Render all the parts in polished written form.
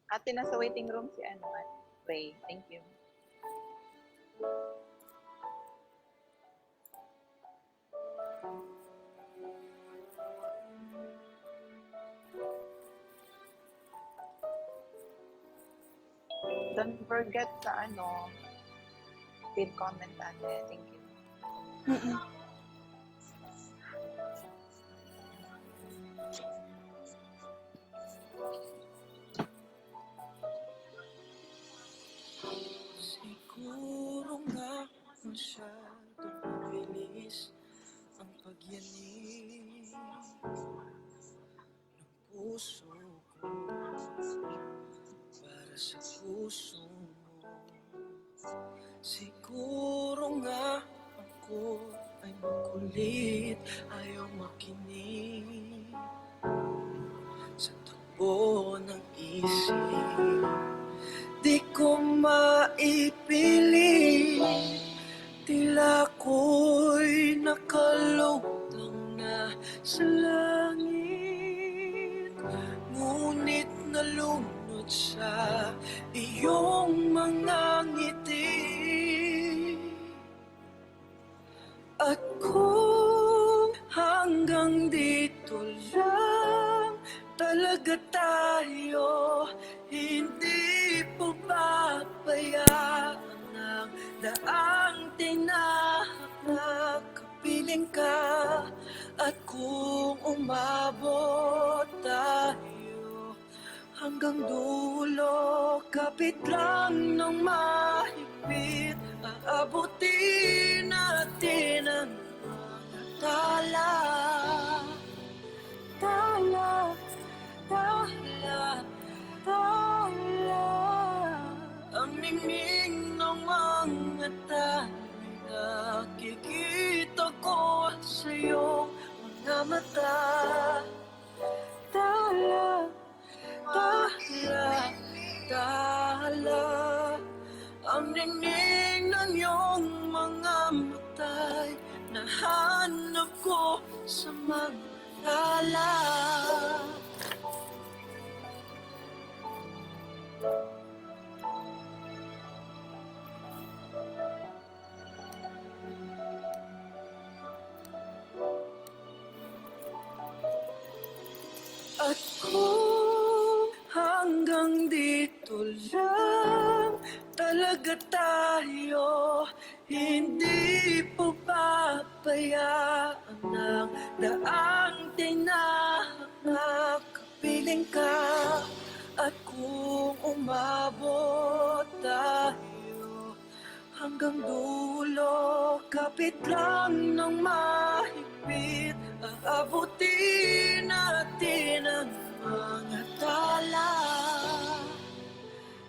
Ate, nasa waiting room si ano, at Ray. Thank you. Don't forget sa ano, pin comment, ate. Thank you. Siguro nga masyadong mabilis ang pagyanig ng puso ko para sa puso mo. Siguro nga ako ay makulit, ayaw makinig sa takbo ng isip. Di ko maipilit, tila ko'y nakalutang na sa langit. Ngunit nalunod sa iyong mga ngiti. At kung hanggang dito lang talaga tayo, hindi po papayaan ng daang tinahak na kapiling ka. At kung umabot tayo hanggang dulo, kapit lang ng mahigpit, aabutin natin ang mga tala. Tala, tala, tala. Ang ningning ng mga tala, nakikita ko sa iyong mga mata. Tala, tala, tala. Ang ningning ng iyong mga mata'y nahanap ko sa mga tala. At kung hanggang dito lang talaga tayo, hindi po papayaan ng daang tinahak na kapiling ka. At kung umabot tayo hanggang dulo, kapit lang ng mahigpit, aabutin natin ang mga tala.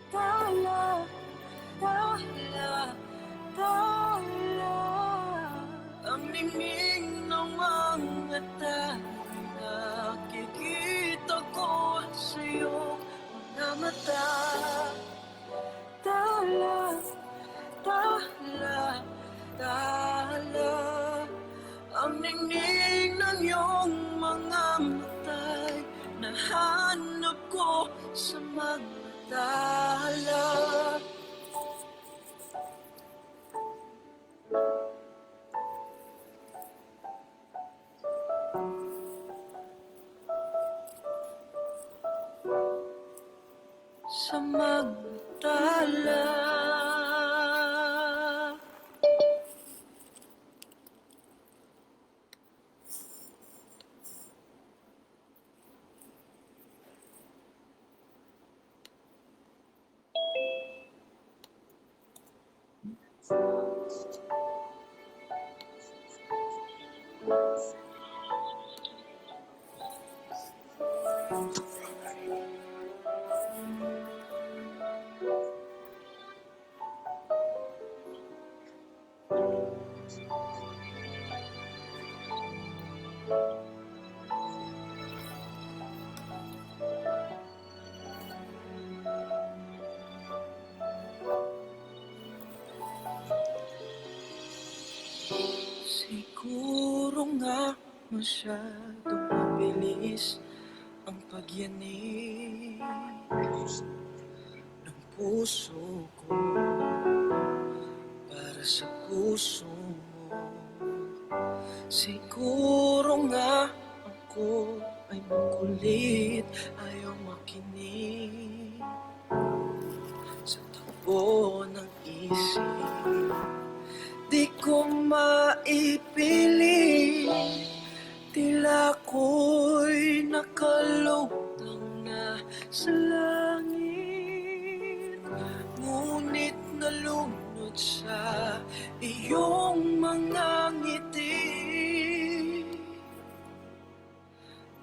Tala, tala, tala. Ang ningning ng mga tala, nakikita ko sa iyong mga mata. Tala, tala, tala. Ang ningning ng iyong mga mata'y nahanap ko sa mga tala. Sa mga tala. Siguro nga masyadong mabilis ang pagyanig puso ko, para sa puso mo. Siguro nga ako ay makulit, ayaw makinig sa takbo ng isip. Di ko maipilit, tila ko'y nakalutang na sa langit. Ngunit nalunod sa iyong mga ngiti.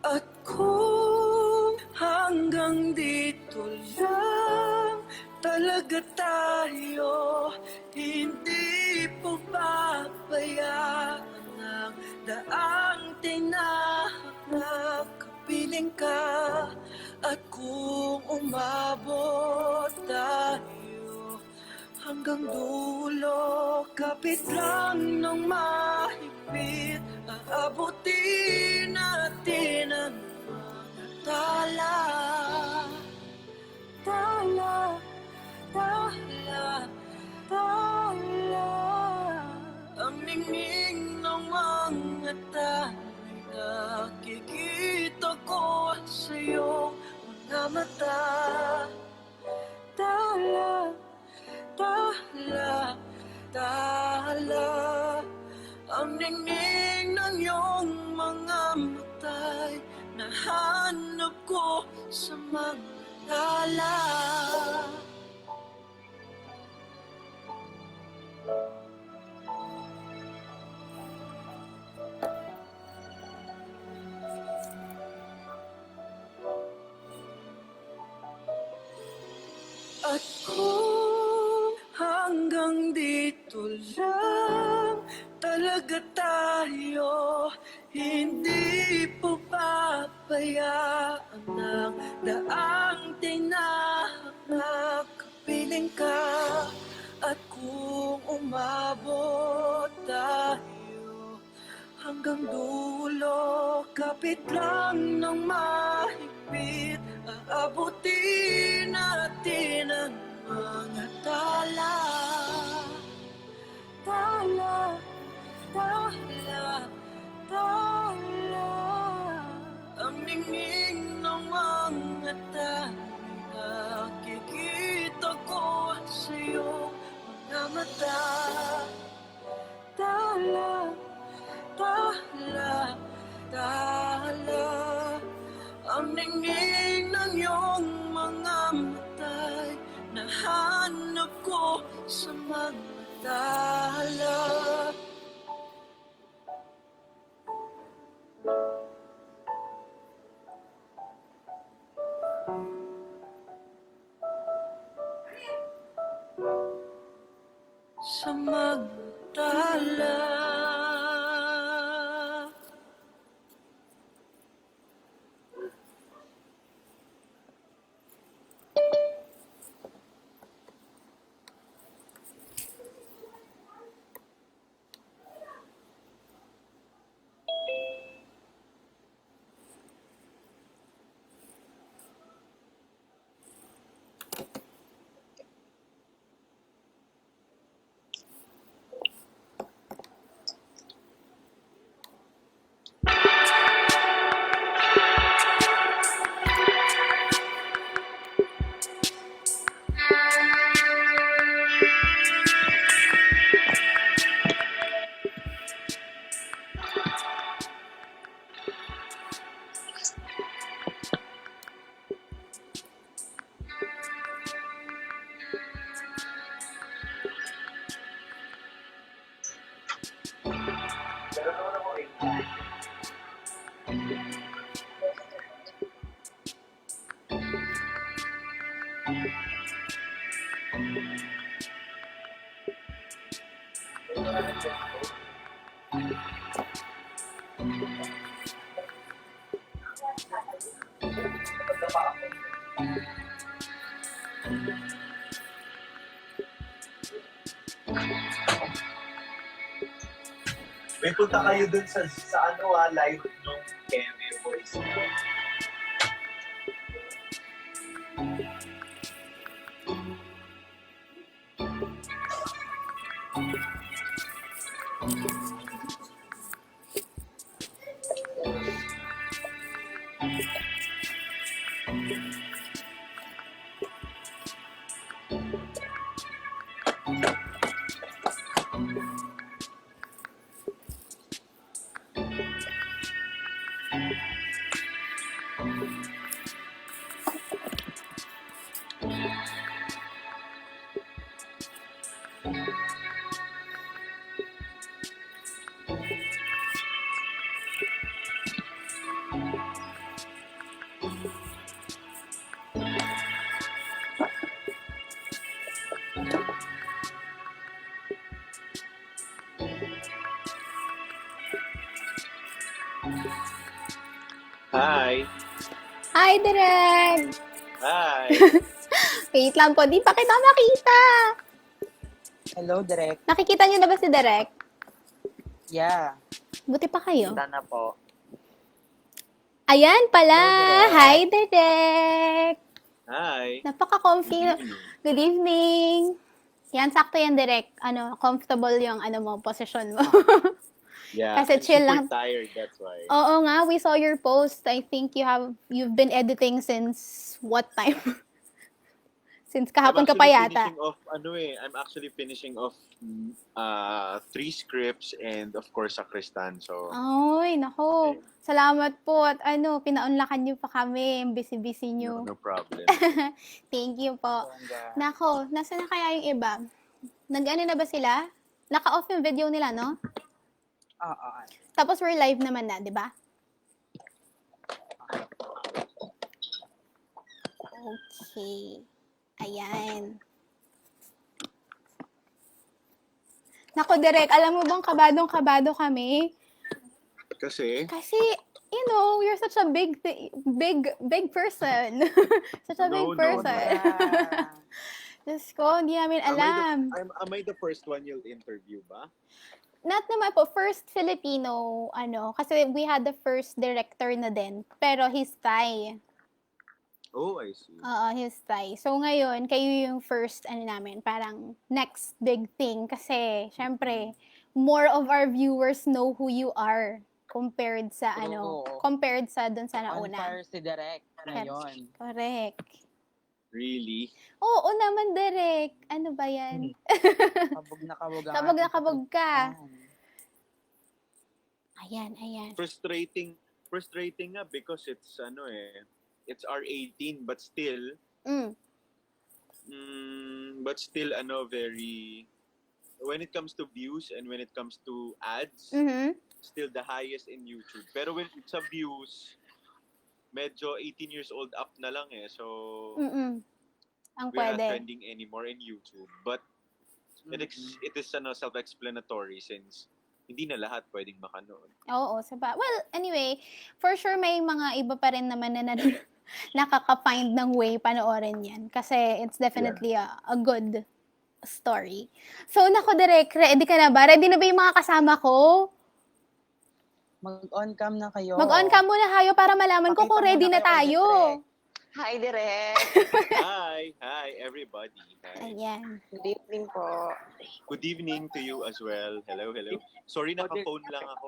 At kung hanggang dito lang talaga tayo, hindi po pabayaan ng daang tinahak na kapiling ka. At kung umabot tayo hanggang dulo, kapit lang ng mahigpit, aabutin natin ang mga tala. Tala, tala, tala. Ang ningning ng mga tayo'y nakikita ko sa iyong mga mata. Tala, tala, tala. Ang ningning ng iyong mga mata'y nahanap ko sa mga tala. At kung hanggang dito lang talaga tayo, hindi po pabayaan ng daang tinahak na kapiling ka. At kung umabot tayo hanggang dulo, kapit lang ng mahigpit, aabutin natin ang mga tala. Tala, tala, tala. Ang ningning ng mga tayo'y nakikita ko sa iyong mga mata. Tala, tala, tala. Ang ningning ng iyong mga mata'y nahanap ko sa mga tala. Sa mga tala. May punta kayo dun sa ano live nung Keme Boys. Hi! Hi, Direk! Hi! Wait lang po, di pa kita makita. Hello, Direk. Nakikita niyo na ba si Direk? Yeah. Buti pa kayo. Kita na po. Ayan pala! Hello, Direk. Hi, Direk! Hi! Napaka-comfy. Good evening. Good evening. Yan, sakto yan, Direk. Comfortable yung position mo. Yeah, Kasi I'm chill super lang. tired, that's why. Oo nga, we saw your post. I think you've been editing since what time? Since kahapon ka pa yata. I'm actually finishing off 3 scripts and of course Sakristan. So, Ay, nako. Salamat po at pinaunlakan niyo pa kami. Busy-busy niyo. no problem. Thank you po. Bongga. Nako, nasa na kaya yung iba? Nag-ano na ba sila? Naka-off yung video nila, no? Oo. Tapos we're live naman na, di ba? Okay. Ayan. Nako, Direk, alam mo bang kabadong-kabado kami? Kasi, Kasi, you're such a big person. Such a big No, person. Yeah. Diyos ko, hindi namin alam. am I the first one you'll interview ba? Not naman po, first Filipino, kasi we had the first director na din. Pero he's Thai. Oh, I see. Oo, he's Thai. So ngayon, kayo yung first, namin, parang next big thing. Kasi, syempre, more of our viewers know who you are compared sa, True. compared sa dun sa On nauna. fire si Direk ngayon. Correct. Really? Oo naman, Derek. Ano ba yan? Kabog na kabog ang Kabog na ating kabog ka. kapitan. Ayan. Frustrating nga because it's it's R18 but still very when it comes to views and when it comes to ads, still the highest in YouTube. Pero when sa views, medyo 18 years old up na lang eh. So, Ang we're not pwede. trending anymore in YouTube. But it is self-explanatory since hindi na lahat pwedeng makanood. Oo, well, anyway, for sure may mga iba pa rin naman na nakaka-find ng way panoorin yan. Kasi it's definitely a good story. So, nako, Direk, ready ka na ba? Ready na ba yung mga kasama ko? Mag-on cam na kayo. Mag-on cam muna kayo para malaman ko Pakita kung ready muna na kayo, tayo. Hi, Direk. Hi everybody. Hi. Ayan. Good evening po. Good evening to you as well. Hello. Sorry, naka-phone lang ako.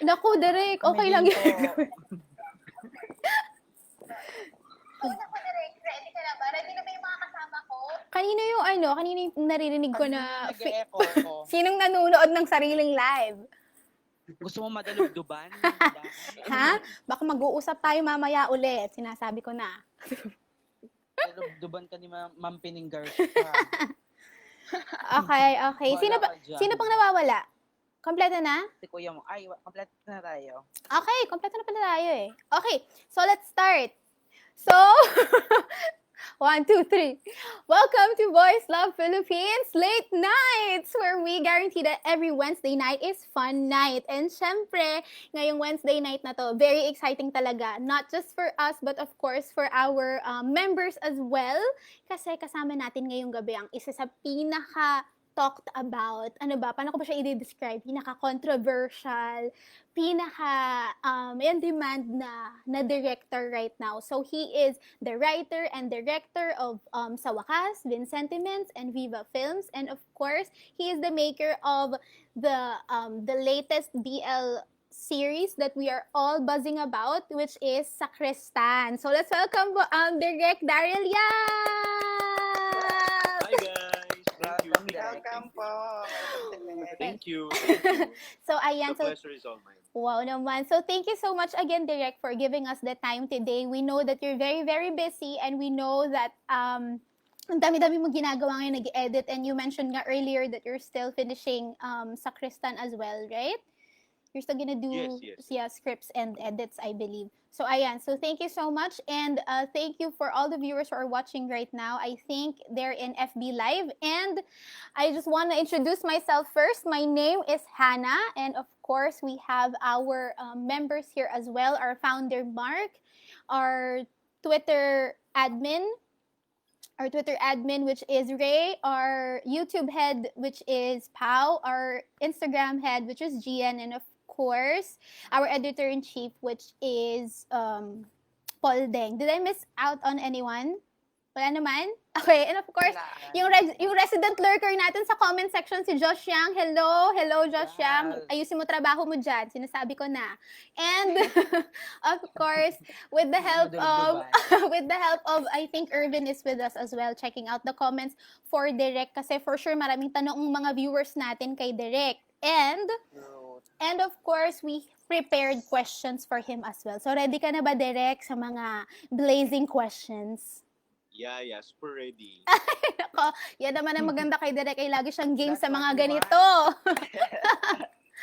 Naku, Direk, Kami okay lang din yan. po. Naku, Direk, ready ka na ba? Ready na ba yung mga kasama ko? Kanino yung naririnig ko na... Nag-echo ko. Sinong nanonood ng sariling live? Gusto mo madalugduban? Ha? Baka mag-uusap tayo mamaya ulit. Sinasabi ko na. Dalugduban ka ni Ma'am Pining Garcia. Okay. Wala ka dyan. Sino pang nawawala? Kompleto na? Si Kuya mo. Ay, kompleto na tayo. Okay, kompleto na pala tayo eh. Okay, so let's start. So, 1, 2, 3. Welcome to Boys Love Philippines Late Nights, where we guarantee that every Wednesday night is fun night. And syempre, ngayong Wednesday night na to, very exciting talaga. Not just for us, but of course for our members as well. Kasi kasama natin ngayong gabi ang isa sa talked about, paano ko ba siya i-describe? Pinaka-controversial, in-demand na director right now. So, he is the writer and director of Sa Wakas, Vincentiments, and Viva Films. And of course, he is the maker of the latest BL series that we are all buzzing about, which is Sakristan. So, let's welcome Direct Darryl Yap! Hi guys. Thank you. Welcome po. Thank you. So, ayan. The pleasure is all mine. Wow naman. So, thank you so much again, Direct, for giving us the time today. We know that you're very, very busy and we know that ang dami-dami mong ginagawa ngayon, nag-edit, and you mentioned nga earlier that you're still finishing Sakristan as well, right? You're still gonna Yes, do yes. yeah, scripts and edits, I believe. So ayan, so thank you so much, and thank you for all the viewers who are watching right now. I think they're in FB Live, and I just want to introduce myself first. My name is Hannah, and of course we have our members here as well. Our founder Mark, our Twitter admin, which is Ray, our YouTube head, which is Pau, our Instagram head, which is Gian, and of course, our editor in chief, which is Paul Deng. Did I miss out on anyone? Wala naman? Okay, and of course, yung resident lurker natin sa comment section, si Josh Yang. Hello, hello Josh Yang. Yes. Ayusin mo trabaho mo dyan, sinasabi ko na. And, of course, with the help of, Madulog-duban. with the help of, I think Irvin is with us as well, checking out the comments for Direk, kasi for sure maraming tanong ang mga viewers natin kay Direk. And of course, we prepared questions for him as well. So ready ka na ba, Direk, sa mga blazing questions? Yeah, super ready. Nako, yan naman ang maganda kay Direk, ay lagi siyang game That's sa mga what we ganito.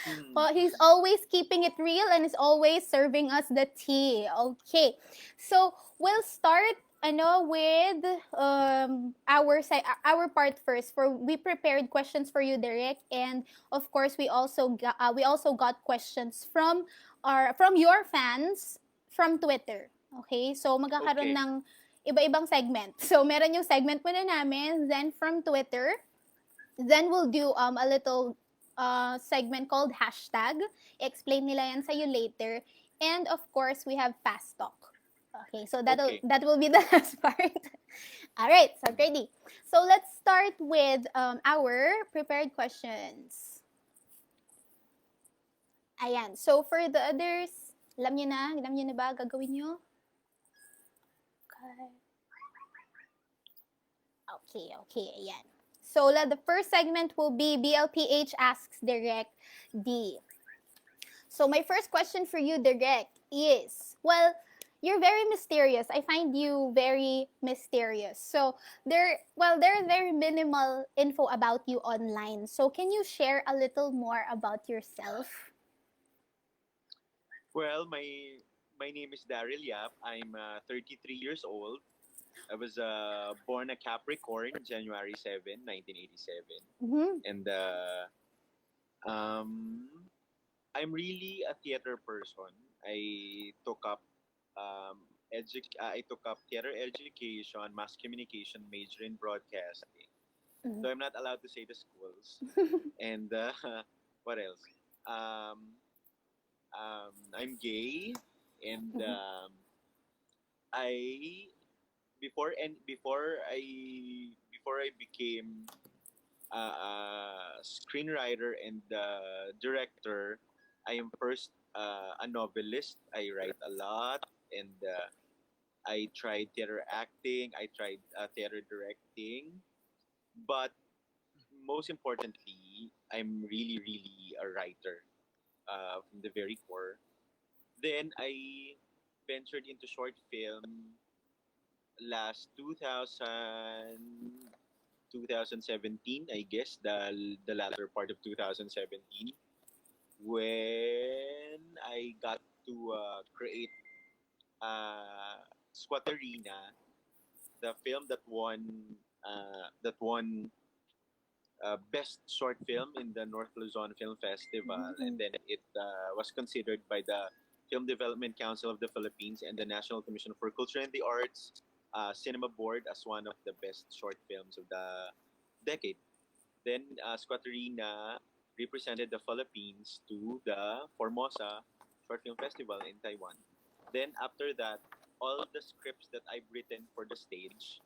Hmm. Oh, he's always keeping it real and is always serving us the tea. Okay. So, we'll start with our part first. For we prepared questions for you, Derek, and of course we also got questions from your fans from Twitter. Okay? So, magkakaroon Okay. ng iba-ibang segment. So, meron yung segment muna namin, then from Twitter, then we'll do a little segment called hashtag. Explain nila yan sa'yo later. And of course, we have fast talk. Okay, so that will be the last part. All right, so ready. So let's start with our prepared questions. Ayan. So for the others, alam niyo na ba gagawin niyo? Okay, ayan. So the first segment will be BLPH asks Direct D. So my first question for you, Direct, is, well, you're very mysterious. I find you very mysterious. So there's very minimal info about you online. So can you share a little more about yourself? Well, my name is Darryl Yap. I'm 33 years old. I was born a Capricorn, January 7, 1987. Mm-hmm. And I'm really a theater person. I took up theater education, mass communication, major in broadcasting. Mm-hmm. So I'm not allowed to say the schools. And what else? I'm gay, and I before I became a screenwriter and director, I am first a novelist. I write a lot, and I tried theater acting. I tried theater directing, but most importantly, I'm really, really a writer from the very core. Then I ventured into short film last 2017, I guess, the latter part of 2017, when I got to create Squatterina, the film that won best short film in the North Luzon Film Festival, and then it was considered by the Film Development Council of the Philippines and the National Commission for Culture and the Arts Cinema Board as one of the best short films of the decade. Then Squatterina represented the Philippines to the Formosa Short Film Festival in Taiwan. Then after that, all the scripts that I've written for the stage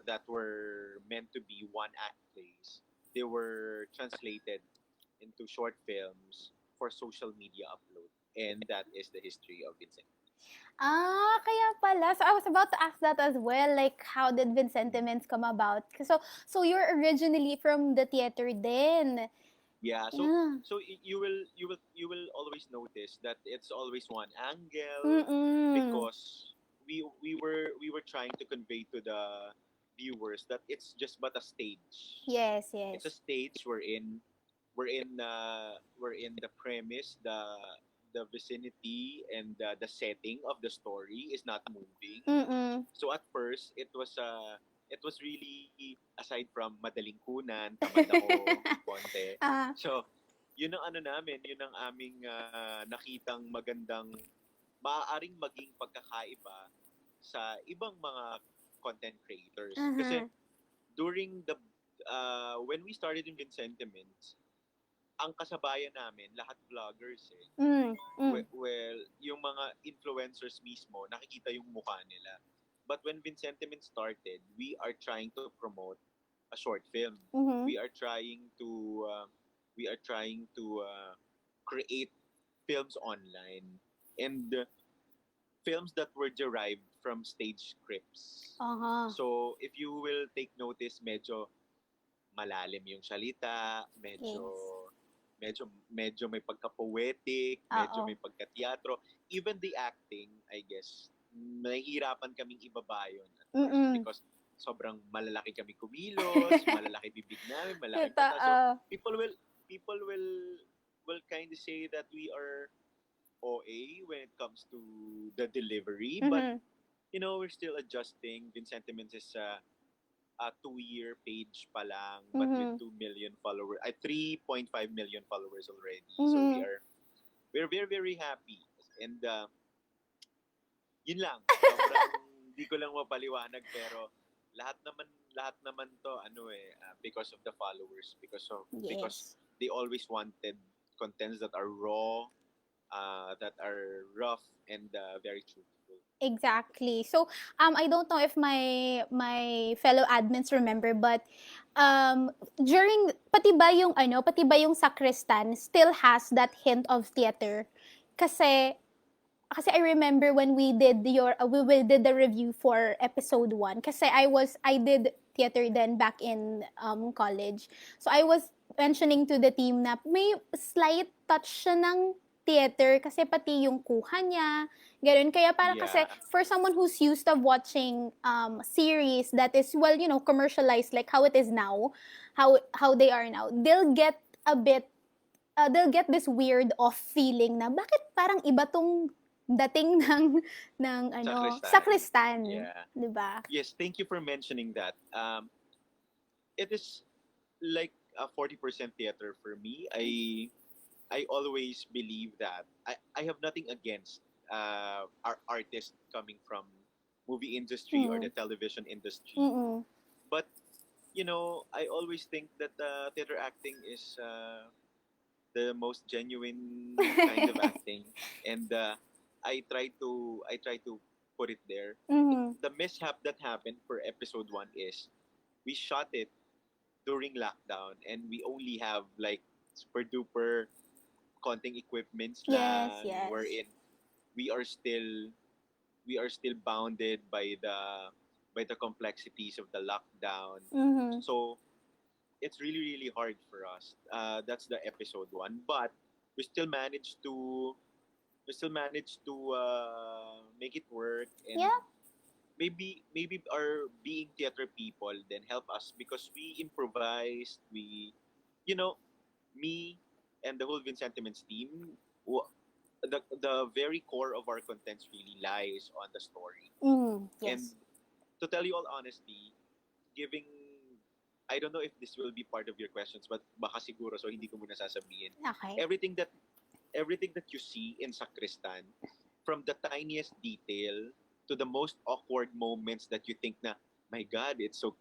that were meant to be one act plays, they were translated into short films for social media upload. And that is the history of Vincent. Kaya pala. So I was about to ask that as well. Like, how did Vincentiments come about? So you're originally from the theater then. Yeah, so you will always notice that it's always one angle because we were trying to convey to the viewers that it's just but a stage. Yes. It's a stage wherein we're in the premise, the vicinity and the setting of the story is not moving. Mm-mm. So at first, it was really, aside from madaling kunan, tamad ako konti. Ah, So, yun ang ano namin, yun ang aming nakitang magandang, maaaring maging pagkakaiba sa ibang mga content creators. Kasi uh-huh. during when we started in Vincentiments, ang kasabayan namin, lahat vloggers eh. Mm, mm. Well, yung mga influencers mismo, nakikita yung mukha nila. But when Vincentiment started, we are trying to promote a short film. Mhm. We are trying to create films online, and films that were derived from stage scripts. Aha. So, if you will take notice, medyo malalim yung salita, medyo Yes. medyo may pagka-poetic, medyo Oo. may pagka-teatro. Even the acting, I guess, nahihirapan kaming ibaba yun at first Mm-mm. because sobrang malalaki kami kumilos, malalaki bibig namin, malaki mata. So Totoo. people will kind of say that we are OA when it comes to the delivery, but Mhm. we're still adjusting. Vincentiments is a 2-year page pa lang, but with Mhm. 2 million followers, 3.5 million followers already. So Mhm. we're very very happy, and yun lang. Sobrang di ko lang mapaliwanag, pero lahat naman to because of the followers, because Yes. they always wanted contents that are raw, that are rough, and very truthful. Exactly. So, I don't know if my fellow admins remember, but during pati ba yung sacristan still has that hint of theater. Kasi kasi I remember when we did the review for episode 1 kasi I did theater then back in college. So I was mentioning to the team na may slight touch siya ng theater kasi pati yung kuha niya, ganun. Kaya para kasi Yeah. for someone who's used of watching series that is commercialized like how it is now, how they are now, they'll get this weird off feeling na bakit parang iba tong dating ng Sacristan. sakristan, Yeah. 'di ba? Yes, thank you for mentioning that. It is like a 40% theater for me. I always believe that I have nothing against our artists coming from movie industry or the Mm. television industry, Mm. but I always think that theater acting is the most genuine kind of acting, and I try to put it there. Mhm. The mishap that happened for episode 1 is we shot it during lockdown, and we only have like super duper konting equipments Yes, lang, yes. wherein we are still we are still bounded by the complexities of the lockdown. Mhm. So it's really really hard for us. That's the episode 1, but we still managed to make it work, and Yeah. maybe our being theater people then help us because we improvised. Me and the whole Vincentiments team, the very core of our contents really lies on the story. And Yes. to tell you all honesty, giving I don't know if this will be part of your questions, but baka siguro, so hindi ko muna sasabihin. Okay. Everything that you see in Sacristan, from the tiniest detail to the most awkward moments that you think na, my God, it's so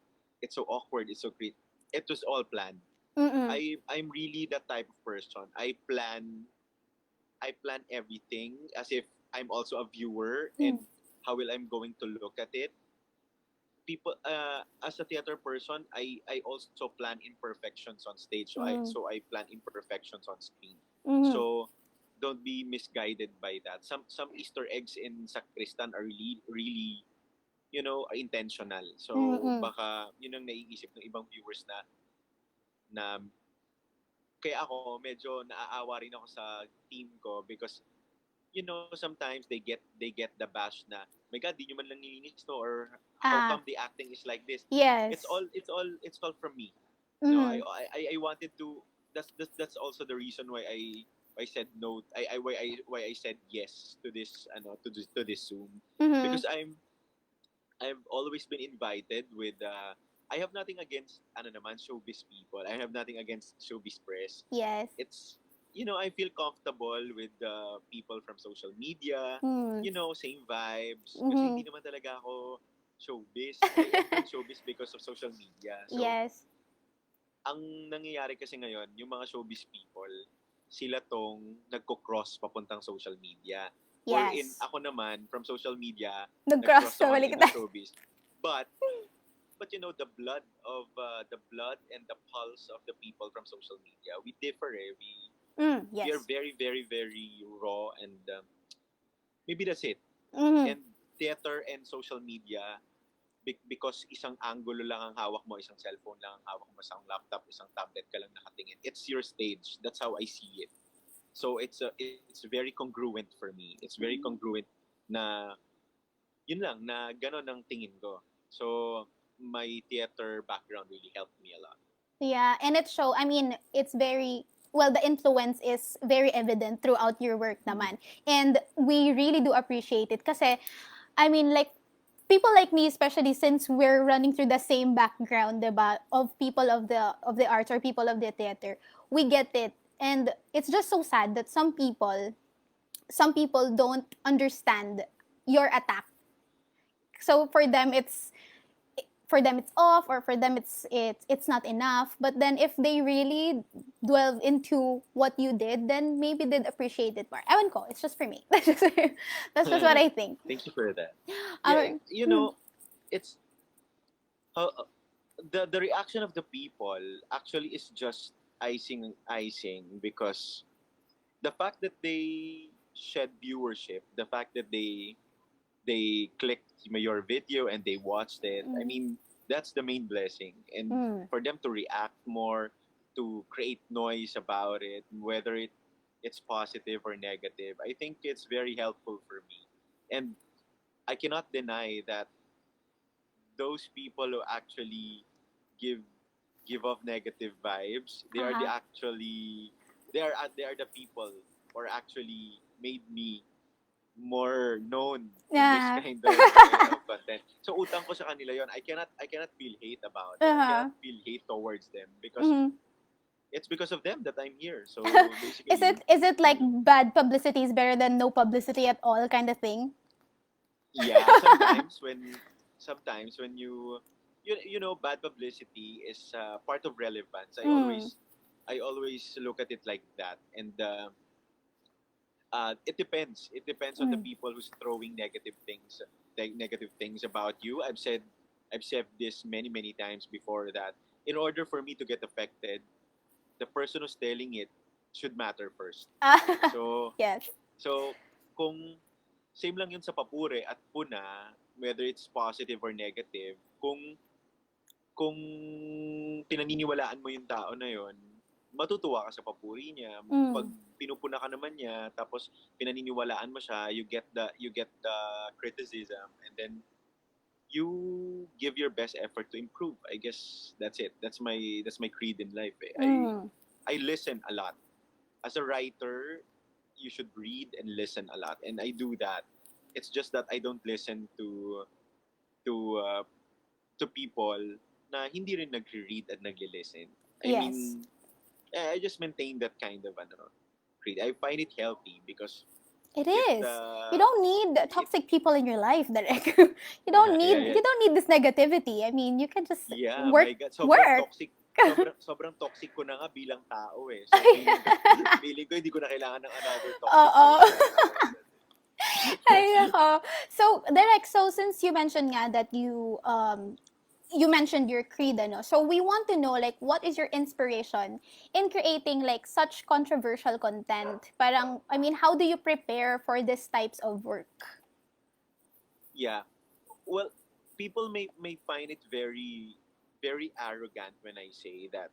awkward, it's so great. It was all planned. Mm. I'm really that type of person. I plan everything as if I'm also a viewer, and how will I'm going to look at it. People, as a theater person, I also plan imperfections on stage. So I plan imperfections on screen. Mhm. So don't be misguided by that. Some Easter eggs in Sacristan are really really intentional. So Mm. baka yun ang naiisip ng ibang viewers na kaya ako medyo naaawa rin ako sa team ko because sometimes they get the bash na, my God, di nyo man lang nilinis to, or how Ah, come the acting is like this. yes. It's all from me. Mhm. I wanted to that's also the reason why I said no. Why I said yes to this to this Zoom, Mm-hmm. because I've always been invited with I have nothing against naman showbiz people. I have nothing against showbiz press. Yes. It's I feel comfortable with people from social media. Mm. Same vibes. Kasi Mm-hmm. hindi naman talaga ako showbiz. I entered showbiz because of social media. So, Yes. ang nangyayari kasi ngayon, yung mga showbiz people, sila tong nagko-cross papuntang social media. Wherein Yes. ako naman, from social media, Nag-cross nag-cross na ako balik into kita. showbiz. But the blood and the pulse of the people from social media, we differ. We are Yes. very, very, very raw, and maybe that's it. Mm-hmm. And theater and social media, because isang angulo lang ang hawak mo, isang cellphone lang ang hawak mo, isang laptop, isang tablet ka lang nakatingin. It's your stage. That's how I see it. So it's very congruent for me. It's very congruent na yun lang na gano'n ang tingin ko. So my theater background really helped me a lot. Yeah, and it's very well, the influence is very evident throughout your work naman. And we really do appreciate it kasi like people like me, especially since we're running through the same background, diba, of people of the arts or people of the theater, we get it. And it's just so sad that some people don't understand your attack. So for them it's off, or for them it's not enough. But then if they really delve into what you did, then maybe they'd appreciate it more. Ewan ko, it's just for me. That's just what I think. Thank you for that. Um, Yeah, it's uh, uh, the reaction of the people actually is just icing, because the fact that they shed viewership, the fact that they clicked your video and they watched it. I mean, that's the main blessing. And for them to react more, to create noise about it, whether it's positive or negative, I think it's very helpful for me. And I cannot deny that those people who actually give off negative vibes, they are the people or actually made me more known in this yeah. kind of content. So utang ko sa kanila yon. I cannot feel hate about it. I Uh-huh. cannot feel hate towards them because Mhm. it's because of them that I'm here. So basically, Is it like bad publicity is better than no publicity at all kind of thing? yeah, sometimes when you know, bad publicity is part of relevance. I always look at it like that. And it depends. It depends on the people who's throwing negative things about you. I've said this many times before, that in order for me to get affected, the person who's telling it should matter first. So Yes. so kung same lang yun sa papuri at puna, whether it's positive or negative, kung pinaniniwalaan mo yung tao na yon, matutuwa ka sa papuri niya. Pag pinupuna ka naman niya, tapos pinaniniwalaan mo siya, you get the criticism, and then you give your best effort to improve. I guess that's it. That's my creed in life. I listen a lot. As a writer, you should read and listen a lot, and I do that. It's just that I don't listen to uh, to people na hindi rin nagre-read at nagli-listen. I Yes. mean, I just maintain that kind of creed. I find it healthy because It it is. You don't need toxic people in your life, Derek. You don't need this negativity. I mean, you can just yeah, work. my God, sobrang Work. toxic. Sobrang toxic ko na nga bilang tao eh. So feeling ko hindi ko na kailangan ng another toxic Oo. person. Ay, nako. So, Derek, since you mentioned nga that you mentioned your creed, ano? So we want to know, like, what is your inspiration in creating like such controversial content? Parang, I mean, how do you prepare for these types of work? Yeah. Well, people may find it very very arrogant when I say that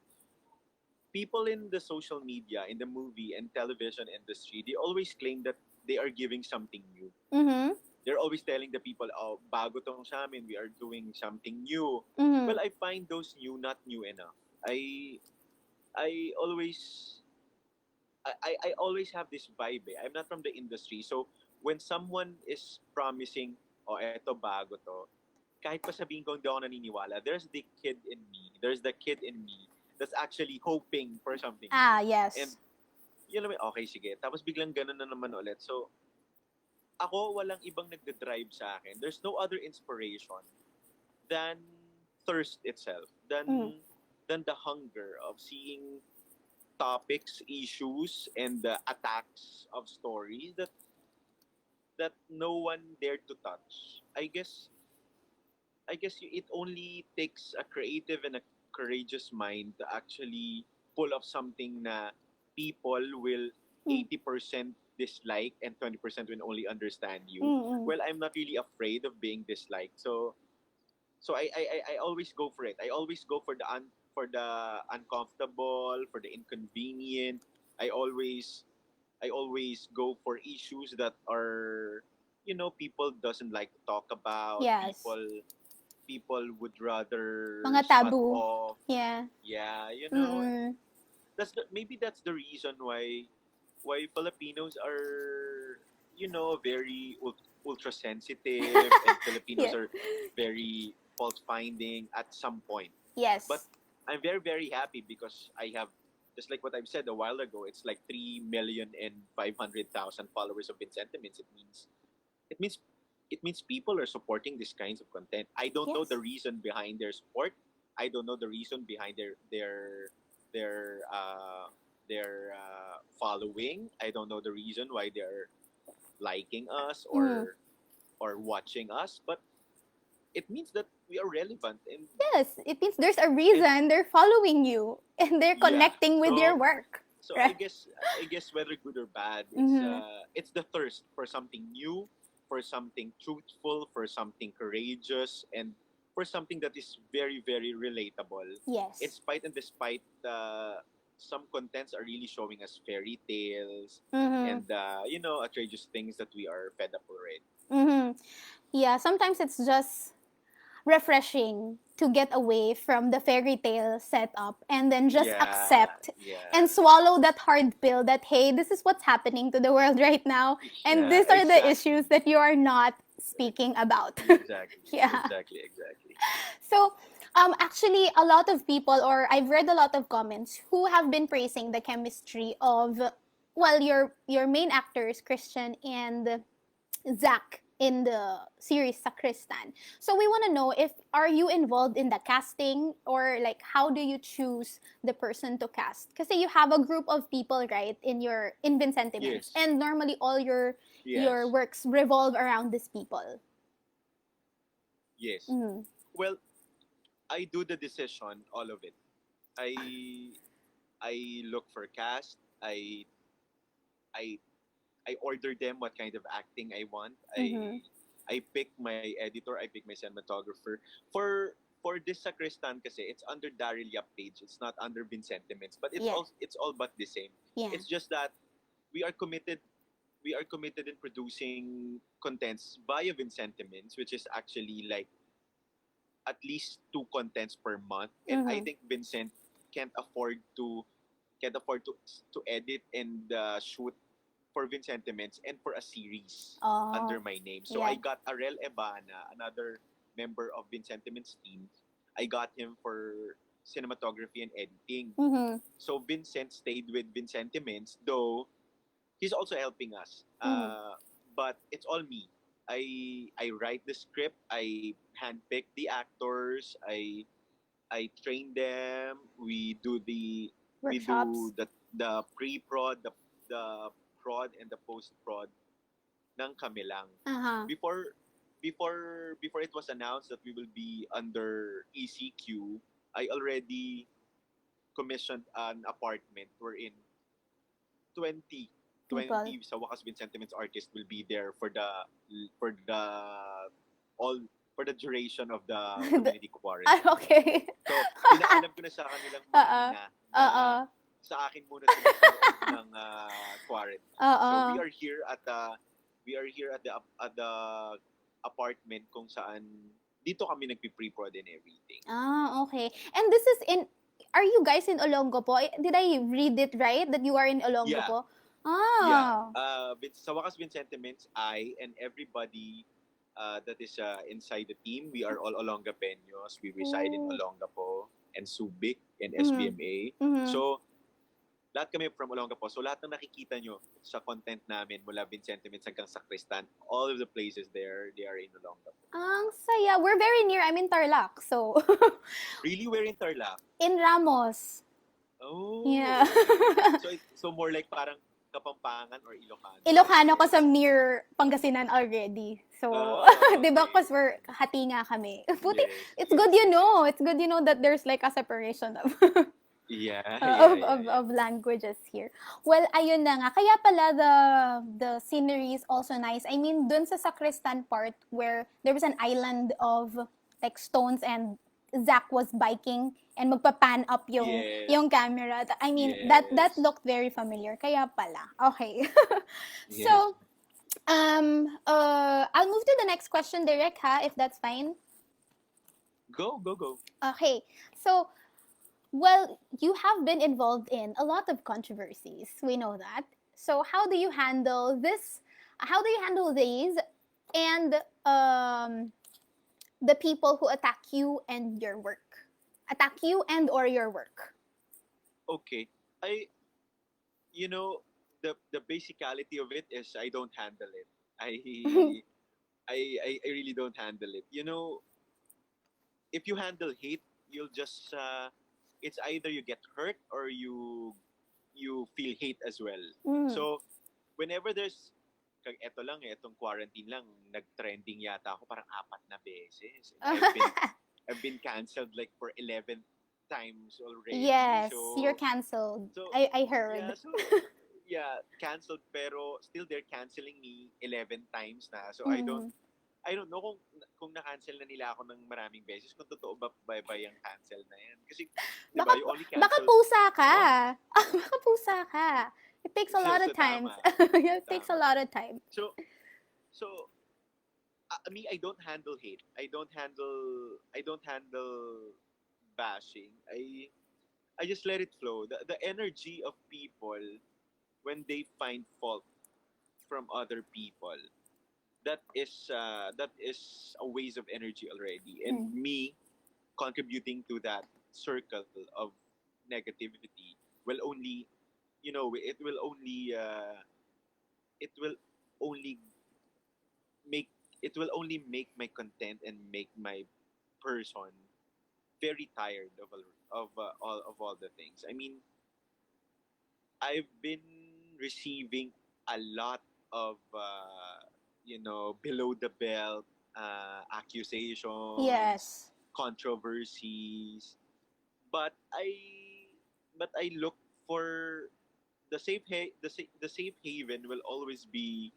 people in the social media, in the movie and television industry, they always claim that they are giving something new. Mm-hmm. They're always telling the people, oh, bago tong sa amin, we are doing something new. Mm-hmm. Well, I find those new not new enough. I always I always have this vibe. Eh. I'm not from the industry. So when someone is promising, oh, eto bago to, kahit pa sabihin ko hindi ako naniniwala, there's the kid in me. There's the kid in me that's actually hoping for something new. And Yes. yun naman, okay, sige. Tapos biglang ganun na naman ulit. So, ako, walang ibang nagde-drive sa akin. There's no other inspiration than thirst itself, Mm. than the hunger of seeing topics, issues, and the attacks of stories that no one dared to touch. It only takes a creative and a courageous mind to actually pull off something na people will Mm. 80% dislike and 20% will only understand you. Mm-mm. Well, I'm not really afraid of being disliked. So I always go for it. I always go for for the uncomfortable, for the inconvenient. I always I always go for issues that are people doesn't like to talk about. Yes. People would rather Mga shut taboo. off. Yeah. Yeah, Mm-mm. maybe that's the reason why Filipinos are very ultra sensitive and Filipinos Yeah. are very fault finding at some point. Yes. But I'm very very happy because I have, just like what I've said a while ago, it's like 3,500,000 followers of Vincentiments. It means it means people are supporting these kinds of content. I don't know Yes. the reason behind their support. I don't know the reason behind their following. I don't know the reason why they're liking us Mm. or watching us, but it means that we are relevant Yes. It means there's a and reason they're following you and they're yeah. connecting with your work. So Right? I guess whether good or bad, Mm-hmm. it's the thirst for something new, for something truthful, for something courageous, and for something that is very very relatable. In Yes. spite and despite some contents are really showing us fairy tales Mm-hmm. and outrageous things that we are fed up already. Mm-hmm. Yeah, sometimes it's just refreshing to get away from the fairy tale setup and then just Yeah, accept and yeah, swallow that hard pill that, hey, this is what's happening to the world right now, and yeah, these are the issues exactly, that you are not speaking about. exactly, Yeah. exactly. So, actually, a lot of people, or I've read a lot of comments who have been praising the chemistry of, well, your main actors, Christian and Zach, in the series Sacristan. So we want to know, if are you involved in the casting, or like how do you choose the person to cast? Because you have a group of people, right, in Vincentiments, Yes, and normally all your yes, works revolve around these people. yes. Mm. Well, I do the decision, all of it. I I look for cast. I I order them what kind of acting I want. Mm-hmm. I pick my editor. I pick my cinematographer. For this Sacristan kasi, it's under Darryl Yap page. It's not under Vincentiments, but Yeah. it's all but the same. Yeah. It's just that we are committed we are committed in producing contents via Vincentiments, which is actually like at least two contents per month. And I Mm-hmm. think Vincent can't afford to can't afford to edit and shoot for Vincentiments and for a series under Oh, my name. So yeah. I got Arel Ebana, another member of Vincentiments team. I got him for cinematography and editing. Mm-hmm. So Vincent stayed with Vincentiments, though he's also helping us. Mm-hmm. But it's all me. I write the script. I handpick the actors. I train them. We Workshops. do the pre-prod, the prod and the post-prod ng kami lang. Uh-huh. Before it was announced that we will be under ECQ, I already commissioned an apartment wherein 20 People. 20 sa Wakas Bin Sentiments artists will be there for the all for the duration of the community quarantine. Okay. So, pinaalam ko na sa kanilang mga Oo. ina na Oo. sa akin muna sila sa loob ng quarantine. Oo. So, we are here at the apartment kung saan dito kami nagpi-pre-prod and everything. Ah, okay. And this is in are you guys in Olongapo? Did I read it right that you are in Olongapo? Yeah. Ah. Sa Wakas Sentiments, I and everybody that is inside the team, we are all Olongapeños. We reside in Oh. Olongapo and Subic and Mhm. SBMA. Mhm. So, lahat kami from Olongapo. So, lahat ng nakikita nyo sa content namin mula Sentiments hanggang Sacristan, all of the places there, they are in Olongapo. Ang saya. We're very near. I'm in Tarlac. So, Really? We're in Tarlac? in Ramos. Oh, Yeah. okay. So more like parang Kapampangan or Ilocano? Ilocano kasi near Pangasinan already. So, Oh, di ba, okay. because we're hati nga kami. Buti, Yes, it's yes, good you yes, know. It's good you know that there's like a separation of Yeah, of languages here. Well, ayun na nga. Kaya pala the scenery is also nice. I mean, dun sa Sacristan part where there was an island of like stones and Zach was biking and magpa-pan up Yes. yung camera. I mean, that Yes. looked very familiar. Kaya pala. Okay. Yes. So, I'll move to the next question, Direk, ha, if that's fine. Go. Okay. So, well, you have been involved in a lot of controversies. We know that. So, how do you handle this? How do you handle these and the people who attack you and your work? Attack you and or your work? Okay. The basicality of it is I don't handle it. I really don't handle it. If you handle hate, you'll just it's either you get hurt or you feel hate as well. Mm. So whenever there's eto lang etong quarantine lang, nag-trending yata ako parang 4 na beses. And I've been canceled like for 11 times already. Yes, So you're canceled. So, I heard. Yeah, so canceled pero still they're canceling me 11 times na. So I don't know kung na-cancel na nila ako ng maraming beses, kung totoo ba yung cancel na yan. Kasi, di ba, you only cancel... Baka pusa ka. Baka pusa ka. It takes a lot of time. It takes a lot of time. So, me, I don't handle hate. I don't handle bashing. I just let it flow. The energy of people when they find fault from other people, that is a waste of energy already. And me contributing to that circle of negativity will only, it will only make my content and make my person very tired of all the things. I mean, I've been receiving a lot of below the belt accusations, Yes. controversies, but I look for the the safe haven will always be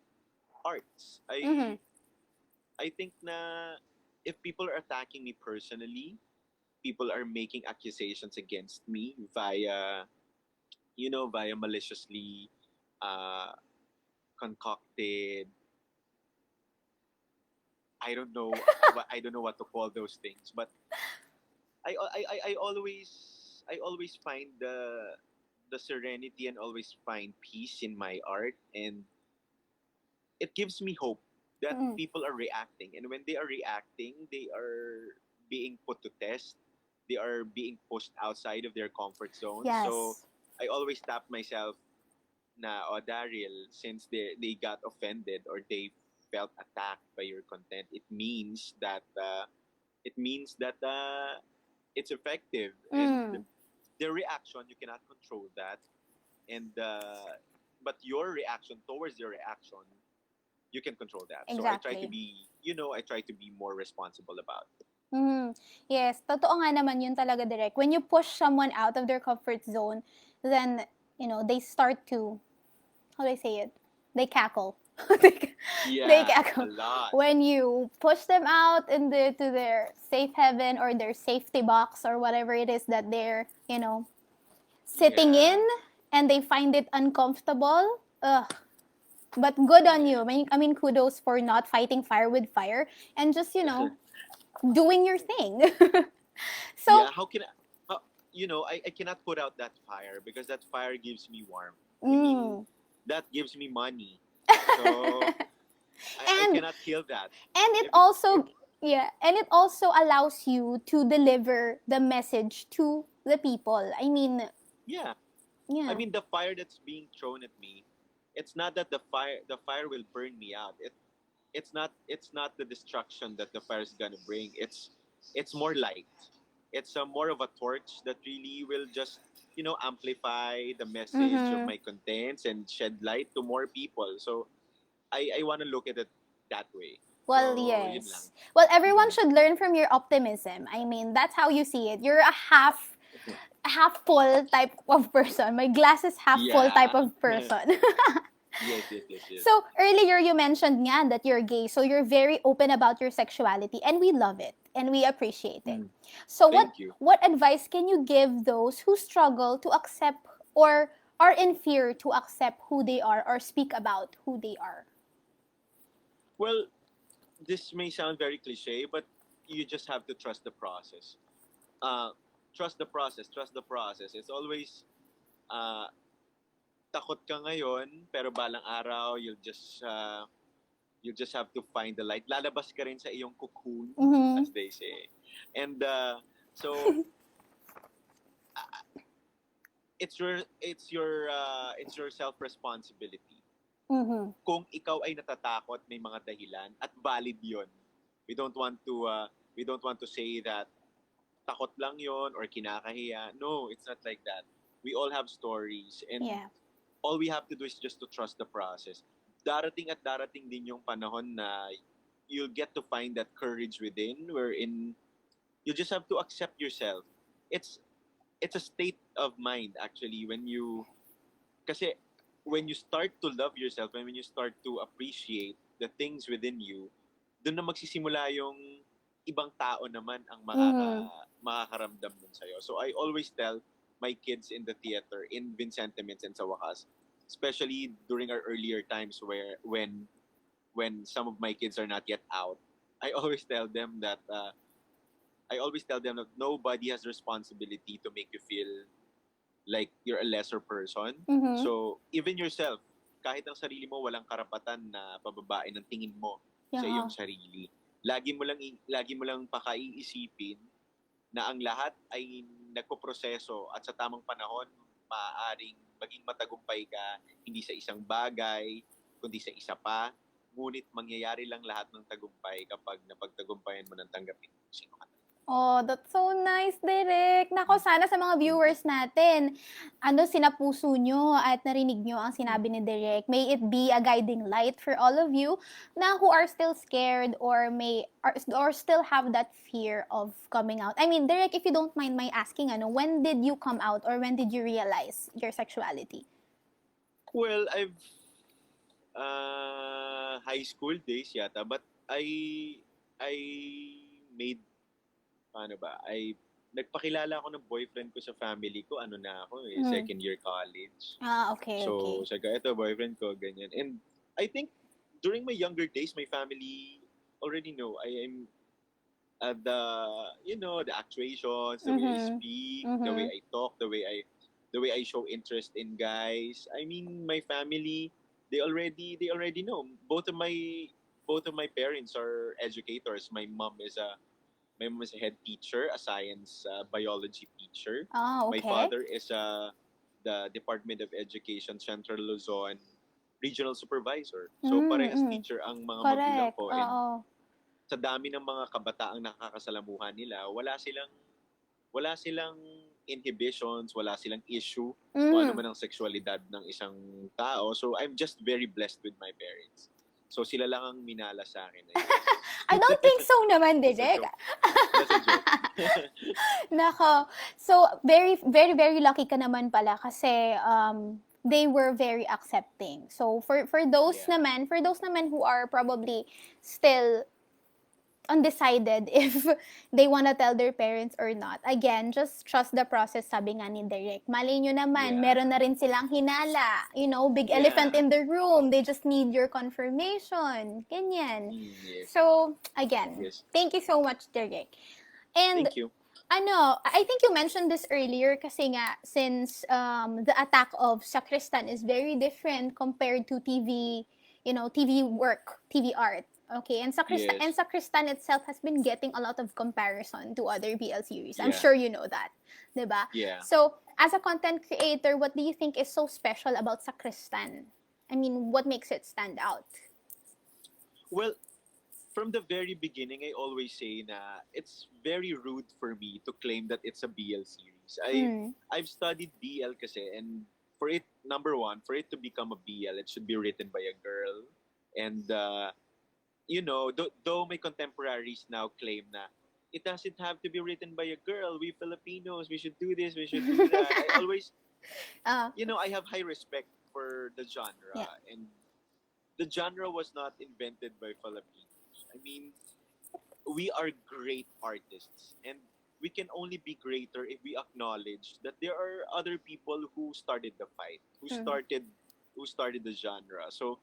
arts. I think na if people are attacking me personally, people are making accusations against me via maliciously concocted. I don't know what to call those things, but I always find the serenity and always find peace in my art, and it gives me hope that people are reacting, and when they are reacting, they are being put to test. They are being pushed outside of their comfort zone. Yes. So I always tap myself na, Daryl, since they got offended or they felt attacked by your content, it means that it's effective. And their reaction, you cannot control that. And but your reaction towards their reaction, you can control that. Exactly. So I try to be more responsible about it. Yes, totoo nga naman yun talaga, Direk. When you push someone out of their comfort zone, then, they start to, how do I say it? They cackle. They cackle. A lot. When you push them out to their safe haven or their safety box or whatever it is that they're, sitting in, and they find it uncomfortable, but good on you. I mean, kudos for not fighting fire with fire and just, doing your thing. So, I cannot put out that fire because that fire gives me warmth. I mean, that gives me money. So I And cannot kill that. and it If it, if, also and it also allows you to deliver the message to the people. I mean, yeah, I yeah. mean the fire that's being thrown at me, it's not that the fire will burn me out. It's not the destruction that the fire is gonna bring. It's more light. It's more of a torch that really will just amplify the message of Mhm. my contents and shed light to more people. So I want to look at it that way. Well, So yun lang. yes. Well, everyone Mhm. should learn from your optimism. I mean, that's how you see it. You're a half full type of person. My glass is half full type Yeah. of person. Yes. So earlier you mentioned nga that you're gay, so you're very open about your sexuality, and we love it and we appreciate it. Mm. So Thank you. what advice can you give those who struggle to accept or are in fear to accept who they are or speak about who they are? Well, this may sound very cliche, but you just have to trust the process. Uh, trust the process. Trust the process. It's always uh, takot ka ngayon, pero balang araw you'll just have to find the light. Lalabas ka rin sa iyong cocoon, Mhm. as they say. And so it's your self responsibility. Mhm. Kung ikaw ay natatakot, may mga dahilan at valid 'yon. We don't want to say that takot lang 'yon or kinakahiya. No, it's not like that. We all have stories, and Yeah. all we have to do is just to trust the process. Darating at darating din yung panahon na you'll get to find that courage within, wherein you just have to accept yourself. It's it's a state of mind actually kasi when you start to love yourself and when you start to appreciate the things within you, doon na magsisimula yung ibang tao naman ang Mhm. makakaramdam nun sa'yo. So I always tell my kids in the theater, in Vincentiments and sa wakas, especially during our earlier times when some of my kids are not yet out, I always tell them that nobody has responsibility to make you feel like you're a lesser person. Mhm. So, even yourself, kahit ang sarili mo walang karapatan na pababain ng tingin mo sa Yeah. iyong sarili. Lagi mo lang pakaiisipin na ang lahat ay nagpoproseso at sa tamang panahon maaaring maging matagumpay ka hindi sa isang bagay kundi sa isa pa. Ngunit mangyayari lang lahat ng tagumpay kapag napagtagumpayan mo ng tanggapin kung sino ka. Oh, that's so nice, Derek. Nako, sana sa mga viewers natin, sinapuso nyo at narinig nyo ang sinabi ni Derek. May it be a guiding light for all of you na who are still scared or still have that fear of coming out. I mean, Derek, if you don't mind my asking, when did you come out or when did you realize your sexuality? Well, I've high school days yata, but I made paano ba? Nagpakilala ako ng boyfriend ko sa family ko, second year college. Okay. So, sabi ko, ito boyfriend ko, ganyan. And I think during my younger days, my family already know I am the actuations, the way I speak, the way I talk, the way I show interest in guys. I mean, my family, they already know. Both of my parents are educators. My mom is a head teacher, a science biology teacher. My Okay. father is the Department of Education Central Luzon regional supervisor. So parehas teacher ang mga magulang Correct. ko, and Oo. sa dami ng mga kabataang nakakasalamuhan nila, wala silang inhibitions, wala silang issue kung ano man ang sexualidad ng isang tao. So I'm just very blessed with my parents. So sila lang ang minala sa akin. I don't think so naman, That's a Derek. joke. That's a joke. Nako. So, very, very, very lucky ka naman pala kasi they were very accepting. So, for those Yeah. naman who are probably still undecided if they wanna tell their parents or not. Again, just trust the process, sabi nga ni Derek. Malay nyo naman, Yeah. meron na rin silang hinala. Big Yeah. elephant in the room. They just need your confirmation. Ganyan. Yes. So, again, Yes. thank you so much, Derek. And Thank you. I think you mentioned this earlier kasi nga, since the attack of Sacristan is very different compared to TV, TV work, TV art. Okay, and Yes. Sacristan itself has been getting a lot of comparison to other BL series. I'm Yeah. sure you know that, diba? Yeah. So, as a content creator, what do you think is so special about Sacristan? I mean, what makes it stand out? Well, from the very beginning, I always say na it's very rude for me to claim that it's a BL series. Mm. I've studied BL kasi, and for it, number one, for it to become a BL, it should be written by a girl. And though my contemporaries now claim na it doesn't have to be written by a girl. We Filipinos, we should do this, we should do that. I always, uh, I have high respect for the genre, yeah. and the genre was not invented by Filipinos. I mean, we are great artists, and we can only be greater if we acknowledge that there are other people who started the fight, Mm. who started the genre. So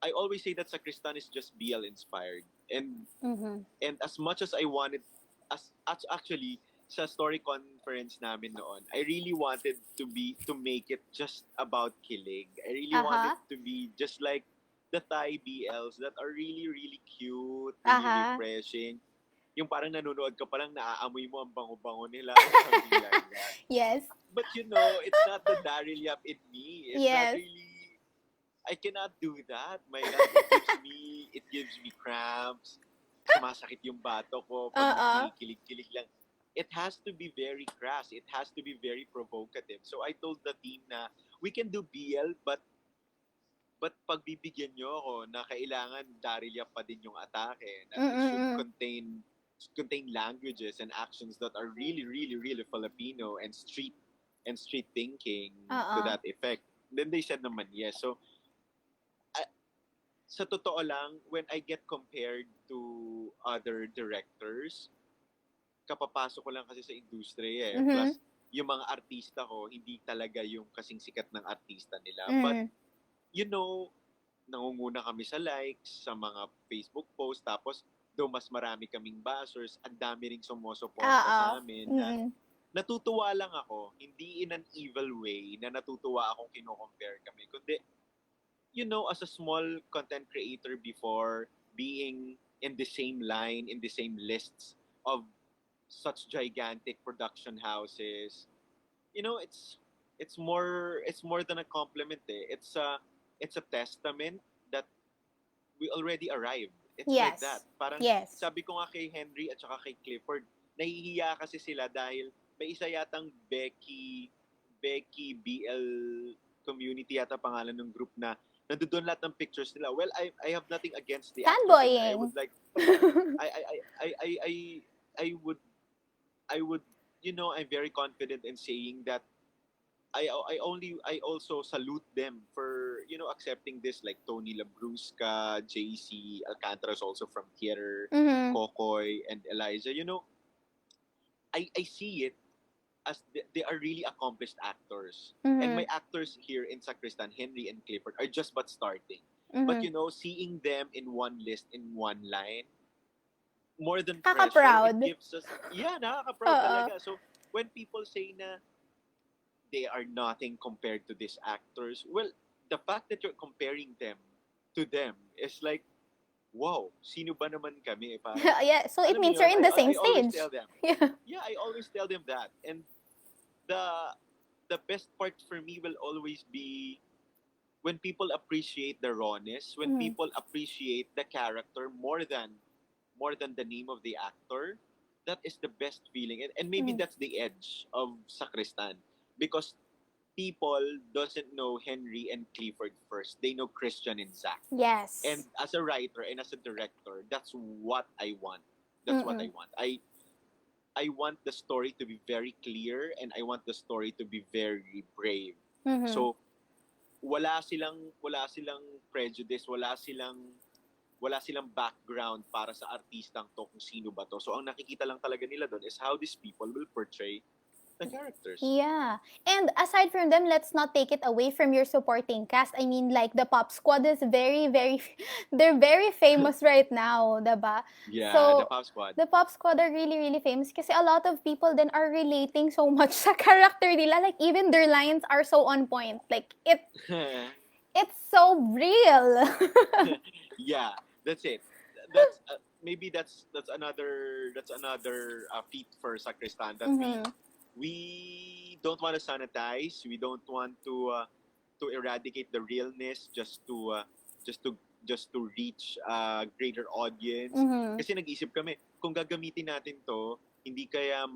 I always say that Sacristan is just BL inspired, Mm-hmm. and as much as I wanted, as actually sa story conference namin noon, I really wanted to make it just about kilig. I really wanted Uh-huh. to be just like the Thai BLs that are really really cute, really Uh-huh. refreshing. Yung parang nanonood ka pa lang naaamoy mo ang bango-bango nila or something like that. Yes. But it's not the Darryl Yap in me. It's not Yes. really, I cannot do that. My God, it gives me cramps. Sumasakit yung bato ko pag Uh-uh. kinikilig-kilig lang. It has to be very crass. It has to be very provocative. So I told the team na we can do BL, but pagbibigyan nyo ako na kailangan Daryl pa din yung atake, that it should Mm-mm. contain languages and actions that are really really really Filipino and street thinking to Uh-uh. that effect. Then they said naman yes. So sa totoo lang, when I get compared to other directors, kapapasok ko lang kasi sa industriya eh. Mm-hmm. Plus, yung mga artista ko, hindi talaga yung kasing sikat ng artista nila. But, Mm. nangunguna kami sa likes, sa mga Facebook posts, tapos though mas marami kaming bashers, ang dami ring sumusuporta Oo. sa amin na Mm-mm. natutuwa lang ako, hindi in an evil way na natutuwa akong kino-compare kami, kundi as a small content creator before, being in the same line, in the same lists of such gigantic production houses, it's more than a compliment eh. It's a testament that we already arrived. It's like that. Yes. Parang Yes. sabi ko nga kay Henry at saka kay Clifford, nahihiya kasi sila dahil may isa yatang Becky BL community yata pangalan ng group na nandoon lahat ng pictures nila. Well, I have nothing against the actors. And I Fanboying. would like I would I'm very confident in saying that I also salute them for accepting this, like Tony Labrusca, JC Alcantara's also from theater, Mm-hmm. Kokoy and Eliza. I see it as they are really accomplished actors. And Mm-hmm. my actors here in Sacristan, Henry and Clifford, are just but starting. But Mm-hmm. seeing them in one list, in one line, more than pressure, it Kaka-proud. gives us, nakaka-proud Oo. talaga. So, when people say na they are nothing compared to these actors, well, the fact that you're comparing them to them is like, wow, sino ba naman kami? Parang, Yeah, so it alam mo means you're yun, in the same I always stage. tell them, Yeah. yeah, I always tell them that. And the best part for me will always be when people appreciate the rawness, when Mm-hmm. people appreciate the character more than the name of the actor. That is the best feeling, and maybe Mm. that's the edge of Sacristan, because people doesn't know Henry and Clifford first. They know Christian and Zach. Yes. And as a writer and as a director, that's what I want. That's what I Mm-mm. want. I want the story to be very clear, and I want the story to be very brave. Mm-hmm. So wala silang prejudice, wala silang background para sa artistang to kung sino ba to. So ang nakikita lang talaga nila doon is how these people will portray the characters. Yeah. And aside from them, let's not take it away from your supporting cast. I mean, like, the Pop Squad is very, very, they're very famous right now, diba? Yeah, the So, Pop Squad. the Pop Squad are really, really famous kasi a lot of people then are relating so much sa character nila. Like, even their lines are so on point. Like, it's so real. Yeah, that's it. That's maybe that's another feat for Sacristan that Mhm. we don't want to sanitize. We don't want to eradicate the realness just to reach a greater audience. Mhm. Kasi nag-isip kami, kung gagamitin natin to, hindi kaya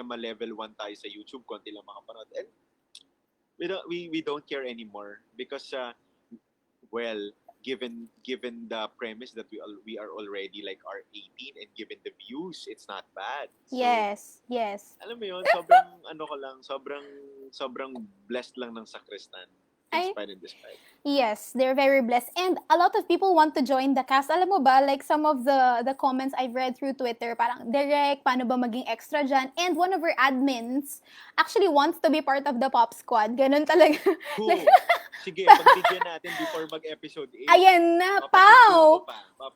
ma-level 1 tayo sa YouTube, konti lang makapanood. And we don't care anymore because well, given the premise that we are already like R18 and given the views, it's not bad. So, Yes. alam mo yun, sobrang ano ko lang, sobrang blessed lang ng Sacristan. Ay, Despite. yes, they're very blessed. And a lot of people want to join the cast. Alam mo ba, like some of the comments I've read through Twitter, parang, Derek, paano ba maging extra dyan? And one of our admins actually wants to be part of the Pop Squad. Ganun talaga. Cool. Sige, pagbigyan natin before mag-episode 8. Ayan na, Pau!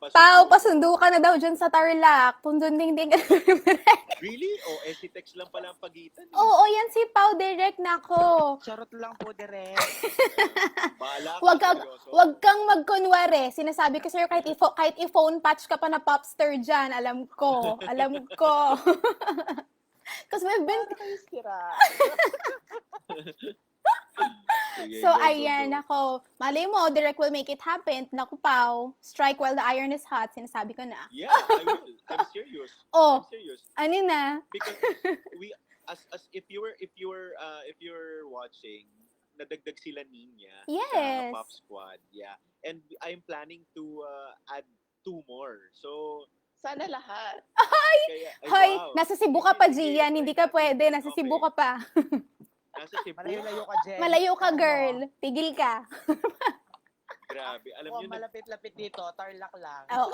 Pau, pasundo ka na daw dyan sa Tarlac. Pundunding-ding ka na. Really? O, SC-text lang pala ang pagitan. Oo, yan si Pau direct nako. Charot lang po, direct. Bahala ka, seryoso. Wag kang magkunwari. Sinasabi ko sa'yo, kahit i-phone patch ka pa na popstar dyan, alam ko. Because we've been... Paano kayo sira? Sige, So, go. ayan, ako. Malay mo, direct will make it happen. Naku, Pau. Strike while the iron is hot. Sinasabi ko na. Yeah, I will. I'm serious. Oh, I'm serious. ano na? Because we as if you were watching, nadagdag sila Ninya Yes. sa Pop Squad. Yeah. And I'm planning to add 2 more. So Sana lahat. kaya Hoy, wow. nasa Cebu ka pa, Sige, Gian. Hindi ka pwede. Nasa okay. Cebu ka pa. Nasa Cebu. Malayo-layo ka, Jen. Malayo ka, Ano? girl. Tigil ka. Grabe. Alam Oh, niyo, malapit-lapit dito, Tarlac lang. Oo.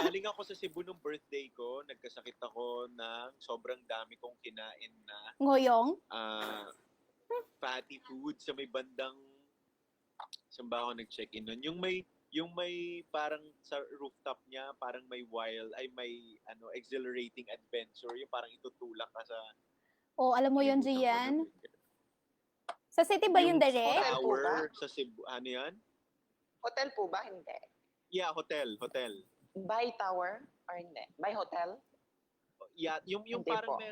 galing ako sa Cebu nung birthday ko. Nagkasakit ako ng sobrang dami kong kinain na Ngoyong? fatty food sa may bandang saan ba ako nag-check-in nun? Yung may parang sa rooftop niya, parang may exhilarating adventure, yung parang itutulak ka sa Oh, alam mo yun, Gian? Sa city ba yun, direct? Hotel po ba? Tower sa Cebu, ano yan? Hotel po ba? Hindi. Yeah, hotel. By tower or hindi? By hotel? Yeah, yung Hindi parang po.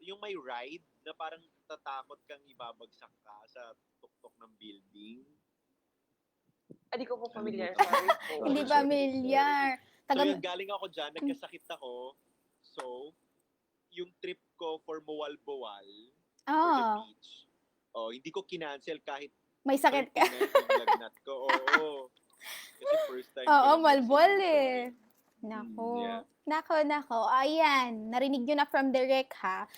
yung may ride na parang tatakot kang ibabagsak ka sa tuktok ng building. Hindi ko po familiar. Ano Sorry po. Hindi sorry. familiar. So yun, galing ako dyan, nagkasakit ako. So, yung trip ko for Mualboal, for the Ah, beach, hindi ko kinancel kahit may sakit ka. 39 yung lagnat ko. Oo. Kasi first time ko Oo, lang malbol nag-Cebu. eh. Nako. Yeah. Nako. Ayan, narinig nyo na from Direk, ha?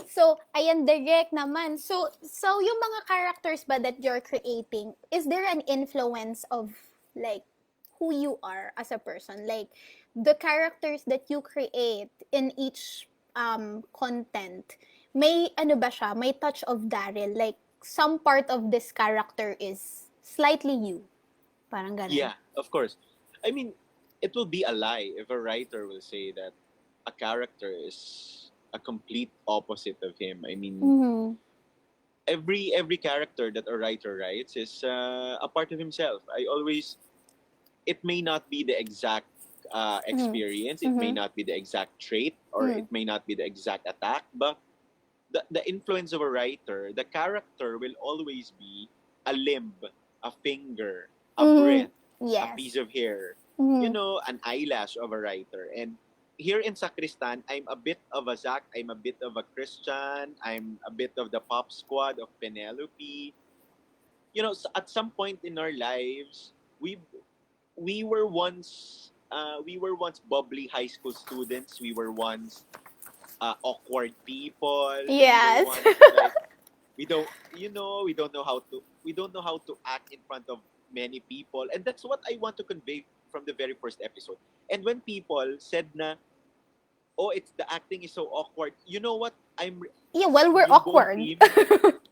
So, ayan, Direk naman. So yung mga characters ba that you're creating, is there an influence of, like, who you are as a person? Like, the characters that you create in each content, may ano ba siya? May touch of Darryl? Like, some part of this character is slightly you. Parang ganun. Yeah, of course. I mean, it will be a lie if a writer will say that a character is a complete opposite of him. I mean, Mhm. every character that a writer writes is a part of himself. It may not be the exact experience, it may not be the exact trait, or it may not be the exact attack, but the influence of a writer, the character will always be a limb, a finger, a breath, a Yes. piece of hair, Mhm. an eyelash of a writer. And here in Sacristan, I'm a bit of a Zach, I'm a bit of a Christian, I'm a bit of the Pop Squad of Penelope. At some point in our lives, we were once bubbly high school students. We were once awkward people. Yes. We were once, like, we don't know how to act in front of many people, and that's what I want to convey from the very first episode. And when people said na oh, it's the acting is so awkward. You know what? Yeah, well, we're Yung buong awkward. team.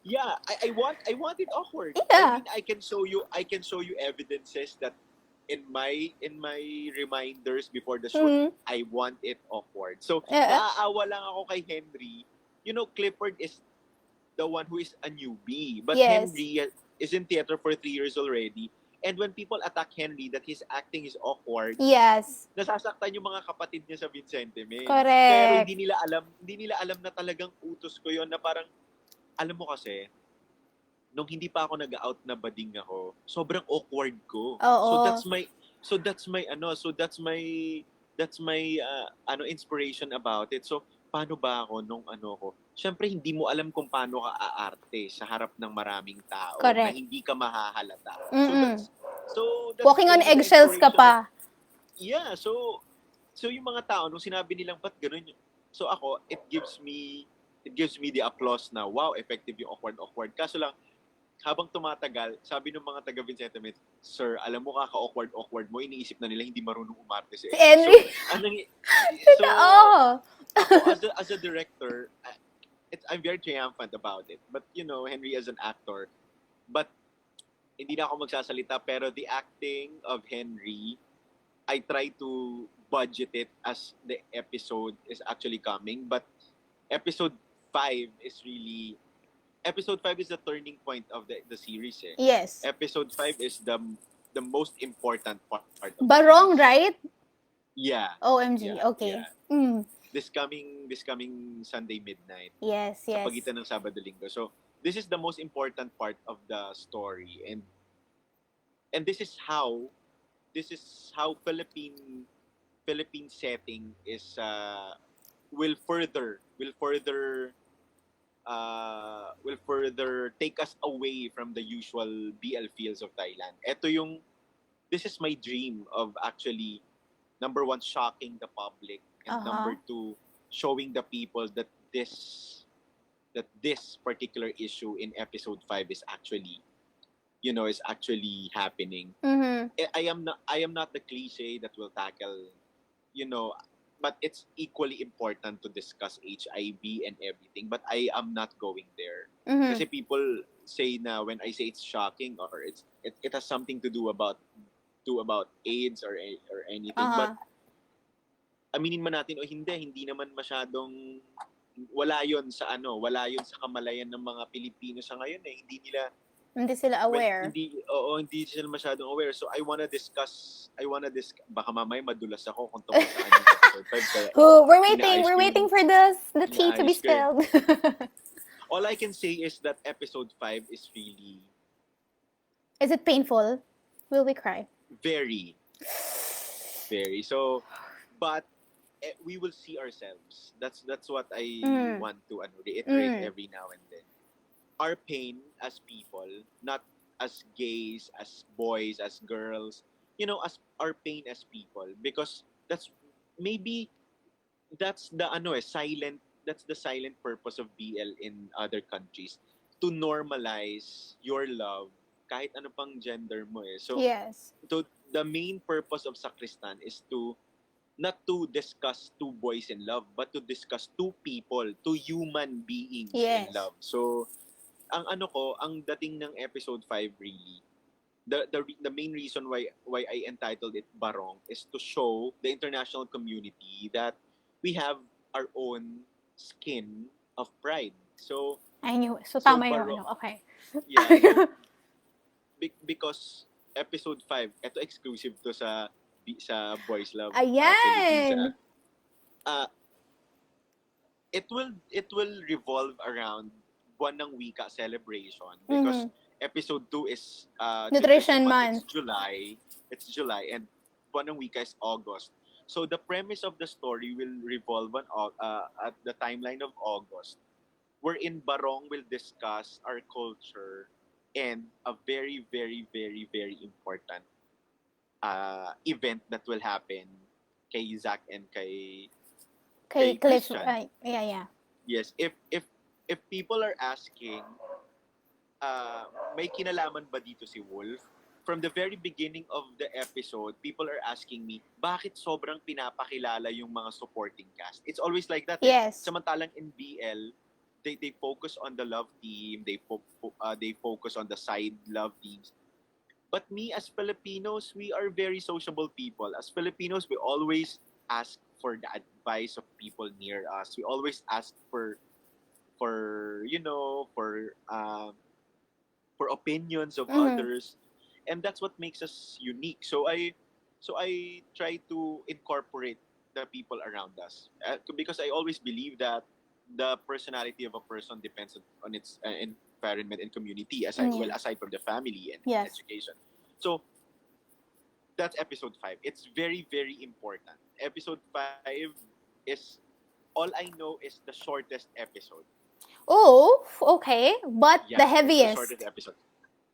Yeah, I want it awkward. Yeah. I mean, I can show you evidences that in my reminders before the shoot, Mm. I want it awkward. So, Yeah. naaawa lang ako kay Henry. You know, Clifford is the one who is a newbie, but Yes. Henry is in theater for 3 years already. And when people attack Henry that his acting is awkward, Yes. nasasaktan yung mga kapatid niya sa Vicente Men. Pero Correct. hindi nila alam na talagang utos ko yon na parang, alam mo kasi, nung hindi pa ako nag-out na bading ako, sobrang awkward ko. Oo. That's my inspiration about it. So paano ba ako nung ko? Syempre hindi mo alam kung paano ka aarte sa harap ng maraming tao na Correct. hindi ka mahahalata. Mm-mm. So that's Walking on the eggshells ka inspiration pa. Yeah, so yung mga tao nung sinabi nilang ba't ganun yun? So ako, it gives me the applause na wow, effective yung awkward. Kaso lang habang tumatagal, sabi ng mga taga Vicente Men, sir, alam mo kaka-awkward mo, iniisip na nila hindi marunong umarte si Henry. So, Oo. ako as a director, I'm very triumphant about it. But you know, Henry as an actor, but hindi na ako magsasalita, pero the acting of Henry, I try to budget it as the episode is actually coming. But episode 5 is the turning point of the series. Eh. Yes. Episode 5 is the most important part of Barong, the series. right? Yeah. OMG. Yeah, Okay. yeah. Mm. This coming Sunday midnight. Yes, Sa yes. pagitan ng Sabado Linggo. So, this is the most important part of the story, and this is how Philippine setting is will further take us away from the usual BL feels of Thailand. This is my dream of actually, number one, shocking the public, and number two, showing the people that this particular issue in episode 5 is actually, is actually happening. Mm-hmm. I am not the cliche that will tackle, but it's equally important to discuss HIV and everything. But I am not going there. Mm-hmm. Kasi people say na when I say it's shocking or it has something to do about AIDS or anything. But aminin man natin o hindi naman masyadong wala yon sa kamalayan ng mga Pilipino sa ngayon eh. Hindi sila aware. Hindi sila masyadong aware. So I wanna discuss, baka mamaya madulas ako kung tungkol sa episode 5. We're waiting for the tea to be spilled. All I can say is that episode 5 is really... Is it painful? Will we cry? Very. Very. So, but we will see ourselves. That's what I want to reiterate every now and then. Our pain as people, not as gays, as boys, as girls, as our pain as people, because that's the silent purpose of BL in other countries, to normalize your love kahit ano pang gender mo eh. So yes. The main purpose of Sacristan is to not to discuss two boys in love, but to discuss two people, two human beings in love. So ang dating ng episode 5 really, the main reason why I entitled it Barong is to show the international community that we have our own skin of pride. So I knew. So tama Barong, yun. Okay. Yeah. Because episode 5, ito exclusive to sa Boys Love. Ayan. It will revolve around Buwan ng Wika celebration, because episode 2 is Nutrition Month. It's July and Buwan ng Wika is August. So the premise of the story will revolve on at the timeline of August, wherein Barong will discuss our culture and a very, very, very, very important event that will happen kay Zach and kay Cliff. Christian. Yeah. Yes, if people are asking, may kinalaman ba dito si Wolf? from the very beginning of the episode, people are asking me, bakit sobrang pinapakilala yung mga supporting cast? It's always like that. Yes. Samantalang in BL, they focus on the love team, they focus on the side love teams. But me, as Filipinos, we are very sociable people. As Filipinos, we always ask for the advice of people near us. We always ask for opinions of others, and that's what makes us unique. So I try to incorporate the people around us, because I always believe that the personality of a person depends on its environment and community, aside from the family and Yes. education. So that's episode 5. It's very, very important. Episode 5 is, all I know, is the shortest episode. Oh, okay. But Yeah, the it's the heaviest. shortest episode.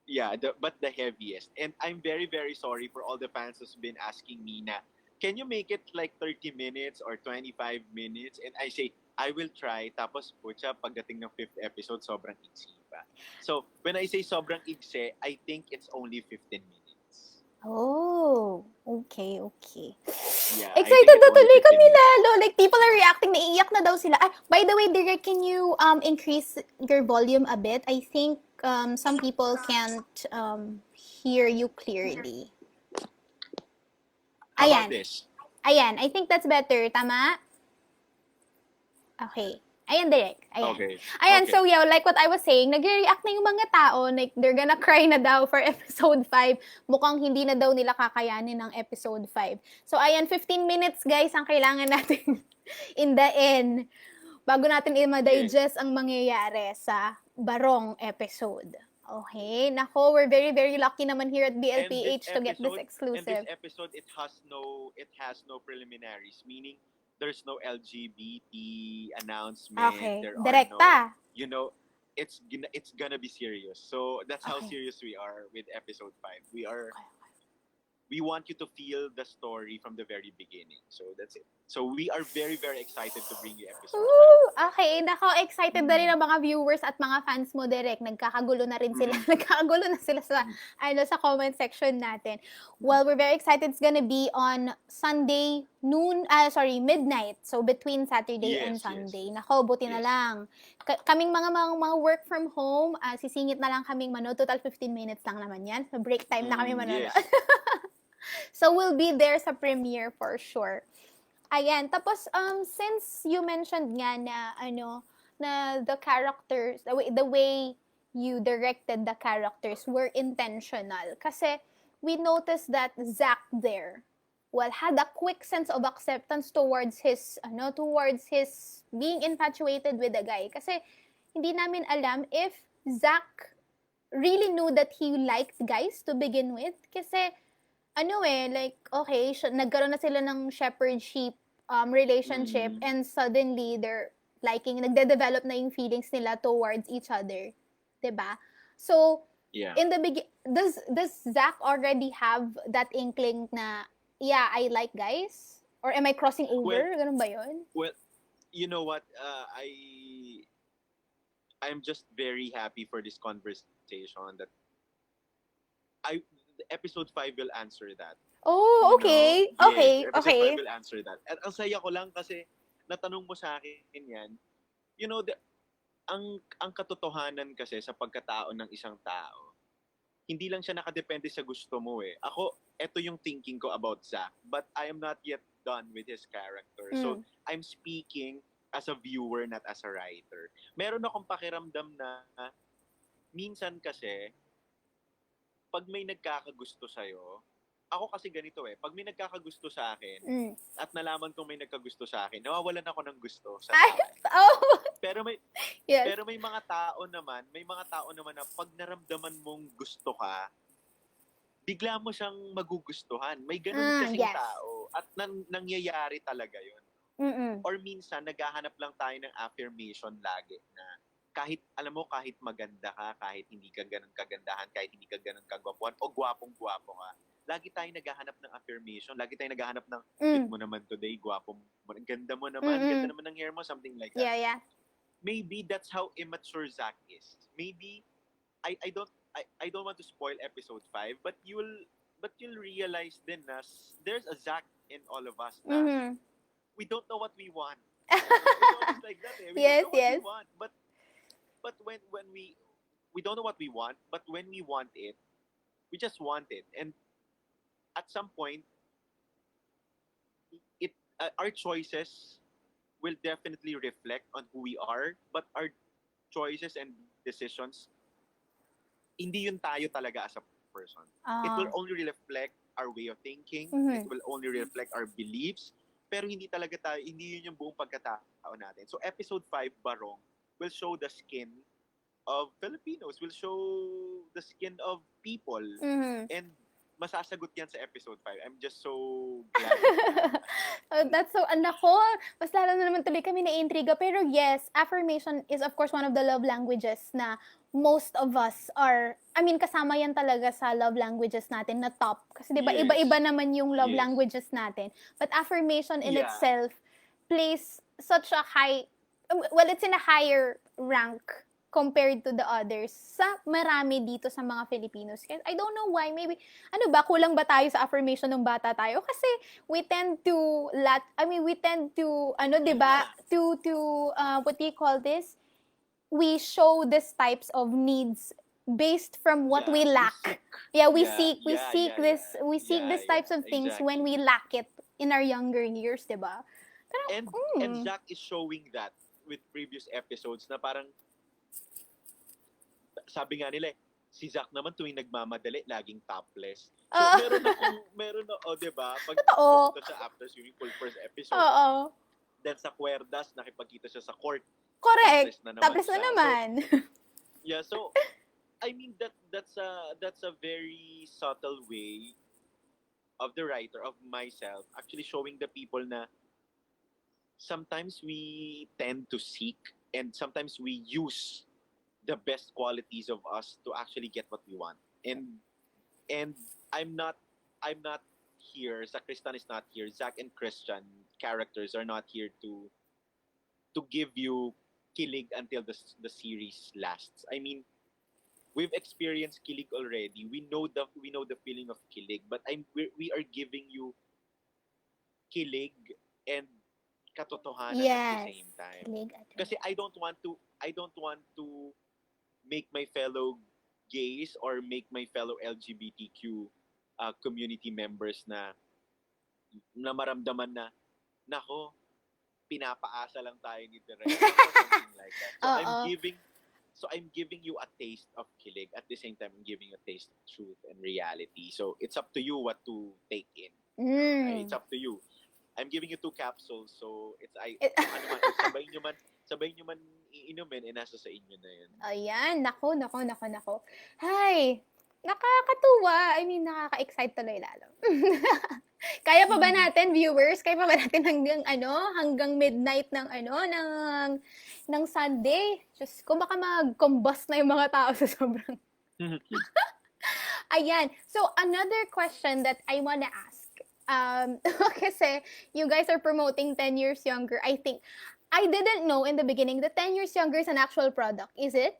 Yeah, but the heaviest. And I'm very, very sorry for all the fans who's been asking me na, can you make it like 30 minutes or 25 minutes? And I say, I will try. Tapos, pucha, pagdating ng 5th episode, sobrang iksi pa. So, when I say sobrang iksi, I think it's only 15 minutes. Oh, okay. Yeah, I think Excited it's na only tuloy 15 kami minutes. lalo. Like, people are reacting. Naiiyak na daw sila. Ah, by the way, Derek, can you increase your volume a bit? I think some people can't hear you clearly. How about Ayan. this? Ayan. I think that's better. Tama? Okay. Ayan, Derek. Ayan. Okay. Ayan, Okay. so yeah, like what I was saying, nagre-react na yung mga tao, like they're gonna cry na daw for episode 5. Mukhang hindi na daw nila kakayanin ng episode 5. So ayan, 15 minutes guys ang kailangan natin in the end bago natin i-digest ang mangyayari sa barong episode. Okay? Nako, we're very, very lucky naman here at BLPH to get this exclusive. And this episode, it has no preliminaries, meaning there's no LGBT announcement. Okay. There Direkta. are no, it's gonna be serious. So that's how Okay. serious we are with episode 5. We want you to feel the story from the very beginning. So that's it. So we are very, very excited to bring you episode 5. Ooh, okay. Nako, excited na rin ang mga viewers at mga fans mo, Direk. Nagkakagulo na rin sila. Nagkakagulo na sila sa, sa comment section natin. Well, we're very excited. It's gonna be on Sunday midnight. So, between Saturday and Sunday. Nako, buti na lang. Kaming mga work from home, sisingit na lang kaming manood. Total 15 minutes lang naman yan. So, break time na kami manood. Yes. So, we'll be there sa premiere for sure. Ayan, tapos since you mentioned nga na na the characters, the way you directed the characters were intentional kasi we noticed that Zach there had a quick sense of acceptance towards his being infatuated with the guy kasi hindi namin alam if Zach really knew that he liked guys to begin with kasi nagkaroon na sila ng shepherd-sheep relationship and suddenly they're nagde-develop na yung feelings nila towards each other. Diba? So, in the does Zach already have that inkling na, yeah, I like guys? Or am I crossing over? Ganun ba yun? Well, you know what? I'm just very happy for this conversation that episode 5 will answer that. Oh, okay. Yes, Okay. episode 5 will answer that. At ang saya ko lang kasi natanong mo sa akin yan. You know, ang katotohanan kasi sa pagkatao ng isang tao, hindi lang siya nakadepende sa gusto mo eh. Ako, eto yung thinking ko about Zach, but I am not yet done with his character. So, I'm speaking as a viewer, not as a writer. Meron akong pakiramdam na minsan kasi pag may nagkakagusto sa'yo, ako kasi ganito eh, pag may nagkakagusto sa akin, at nalaman kong may nagkagusto sa akin, nawawalan ako ng gusto sa tao. Pero may mga tao naman na pag naramdaman mong gusto ka, bigla mo siyang magugustuhan. May ganun kasing tao. At nangyayari talaga yun. Or minsan, naghahanap lang tayo ng affirmation lagi na kahit maganda ka, kahit hindi ka ganun kagandahan, kahit hindi ka ganun kagwapuan, o gwapong-gwapo ka, lagi tayo naghahanap ng affirmation, lagi tayo naghahanap ng, cute mo naman today, gwapo mo, ganda mo naman, ganda naman ng hair mo, something like that. Yeah. Maybe that's how immature Zach is. Maybe, I don't I don't want to spoil episode 5, but you'll realize din na there's a Zach in all of us na Mhm. we don't know what we want. It's always like that. We Yes, don't know what yes. we want, but when we don't know what we want, but when we want it, we just want it. And at some point, our choices will definitely reflect on who we are, but our choices and decisions, hindi yun tayo talaga as a person. It will only reflect our way of thinking. Mhm. It will only reflect our beliefs. Pero hindi yun yung buong pagkatao natin. So episode 5, Barong, will show the skin of Filipinos, will show the skin of people. Mhm. And masasagot yan sa episode 5. I'm just so glad. Oh, that's so, anak ko, mas lalo na naman tuloy kami na-intriga. Pero yes, affirmation is of course one of the love languages na most of us are, I mean, kasama yan talaga sa love languages natin na top. Kasi di ba, Yes. iba-iba naman yung love Yes. languages natin. But affirmation in Yeah. itself plays such a high, well, it's in a higher rank compared to the others sa marami dito sa mga Filipinos. Kasi I don't know why, maybe, ano ba, kulang ba tayo sa affirmation ng bata tayo? Kasi we tend to, di ba, what do you call this? We show these types of needs based from what we lack. We seek these types of things when we lack it in our younger years, di ba? And Zach is showing that with previous episodes na parang sabi nga nila, si Zach naman tuwing nagmamadali, laging topless. So, meron na, diba? Pag pumunta siya after swimming pool first episode, then sa kwerdas, nakipagkita siya sa court. Correct. Topless na naman. So, I mean, that's a very subtle way of the writer, of myself, actually showing the people na sometimes we tend to seek and sometimes we use the best qualities of us to actually get what we want. And I'm not here, Sacristan is not here, Zach and Christian characters are not here to give you kilig until the series lasts. I mean, we've experienced kilig already. We know the feeling of kilig, but we are giving you kilig and katotohanan at the same time. Kasi I don't want to make my fellow gays or make my fellow LGBTQ community members na maramdaman na, nako, pinapaasa lang tayo ni Darryl. Something like that. So I'm giving you a taste of kilig. At the same time, I'm giving you a taste of truth and reality. So it's up to you what to take in. It's up to you. I'm giving you 2 capsules, so sabay nyo man iinumin, nasa sa inyo na yun. Ayan, nako. Hay, nakakatuwa. I mean, nakaka-excite tuloy lalo. Kaya pa ba natin, viewers? Kaya pa ba natin hanggang midnight ng Sunday? Diyos ko, baka mag-combust na yung mga tao sa sobrang. Ayan. So, another question that I wanna ask. Kasi you guys are promoting 10 years younger. I think I didn't know in the beginning that 10 years younger is an actual product. Is it?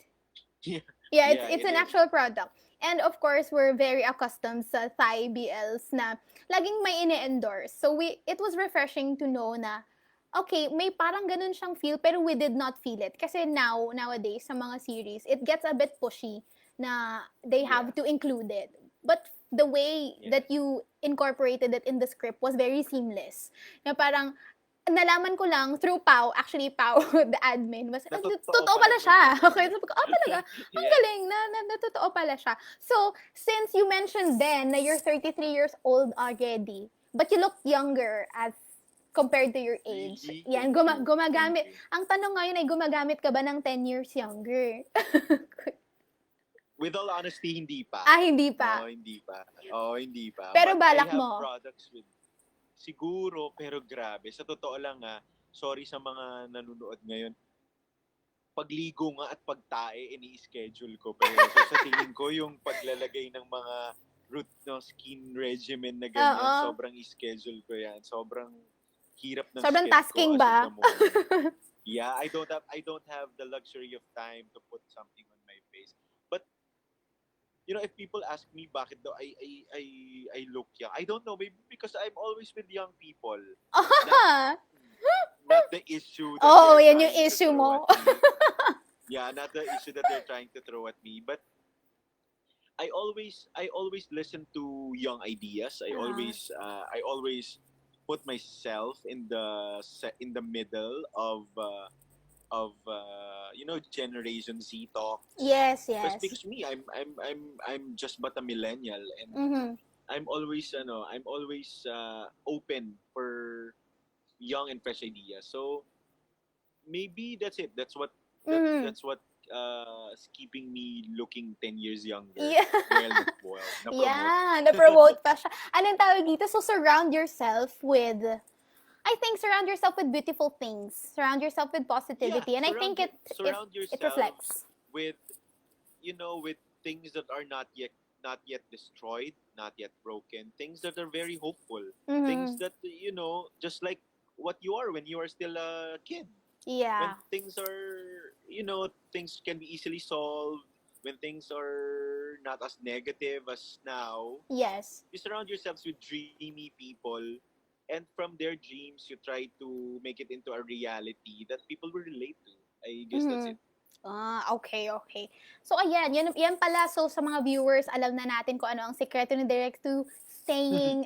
Yeah, it's an actual product. And of course, we're very accustomed sa Thai BLs na laging may ine-endorse. So it was refreshing to know na okay, may parang ganun siyang feel pero we did not feel it. Kasi nowadays sa mga series, it gets a bit pushy na they have to include it. But the way that you incorporated it in the script was very seamless. Na parang nalaman ko lang through Pao, actually Pao, the admin, was, totoo pala siya. Okay, so, talaga, ang galing, totoo pala siya. So, since you mentioned then na you're 33 years old already, but you look younger as compared to your age. Yan, gumagamit. Ang tanong ngayon ay gumagamit ka ba ng 10 years younger? With all honesty, hindi pa. Hindi pa? Hindi pa. Pero But balak I have mo? Products with... Siguro, pero grabe. Sa totoo lang sorry sa mga nanonood ngayon. Pagligo nga at pagtae, ini-schedule ko. Pero sa tingin ko, yung paglalagay ng mga skin regimen na ganyan, sobrang i-schedule ko yan. Sobrang hirap ng sobrang schedule tasking ko ba? Yeah, I don't have the luxury of time to put something on my face. But if people ask me bakit daw I look young, I don't know, maybe because I'm always with young people. Not the issue that Oo, they're yan yung trying to issue throw mo. at me. Yeah, not the issue that they're trying to throw at me, but I always listen to young ideas. I always put myself in the middle of Generation Z talks. Yes, Because yes. because me, I'm just but a millennial, and Mm-hmm. I'm always open for young and fresh ideas. So maybe that's it. Mm-hmm. That's what is keeping me looking 10 years younger. Yeah. Well, not spoiled. Na-promote. Yeah, na-promote pa siya. Anong tawag dito? So, surround yourself with, I think, surround yourself with beautiful things. Surround yourself with Yeah, positivity. And I think surround it yourself reflects. with with things that are not yet destroyed, not yet broken, things that are very hopeful, things Mm-hmm. that just like what you are when you are still a kid. When Yeah. things can be easily solved, when things are not as negative as now, Yes. you surround yourselves with dreamy people, and from their dreams, you try to make it into a reality that people will relate to. I guess that's Mm-hmm. it. Okay, okay. So, ayan, yan pala. So, sa mga viewers, alam na natin kung ano ang sekreto ni Direk to staying,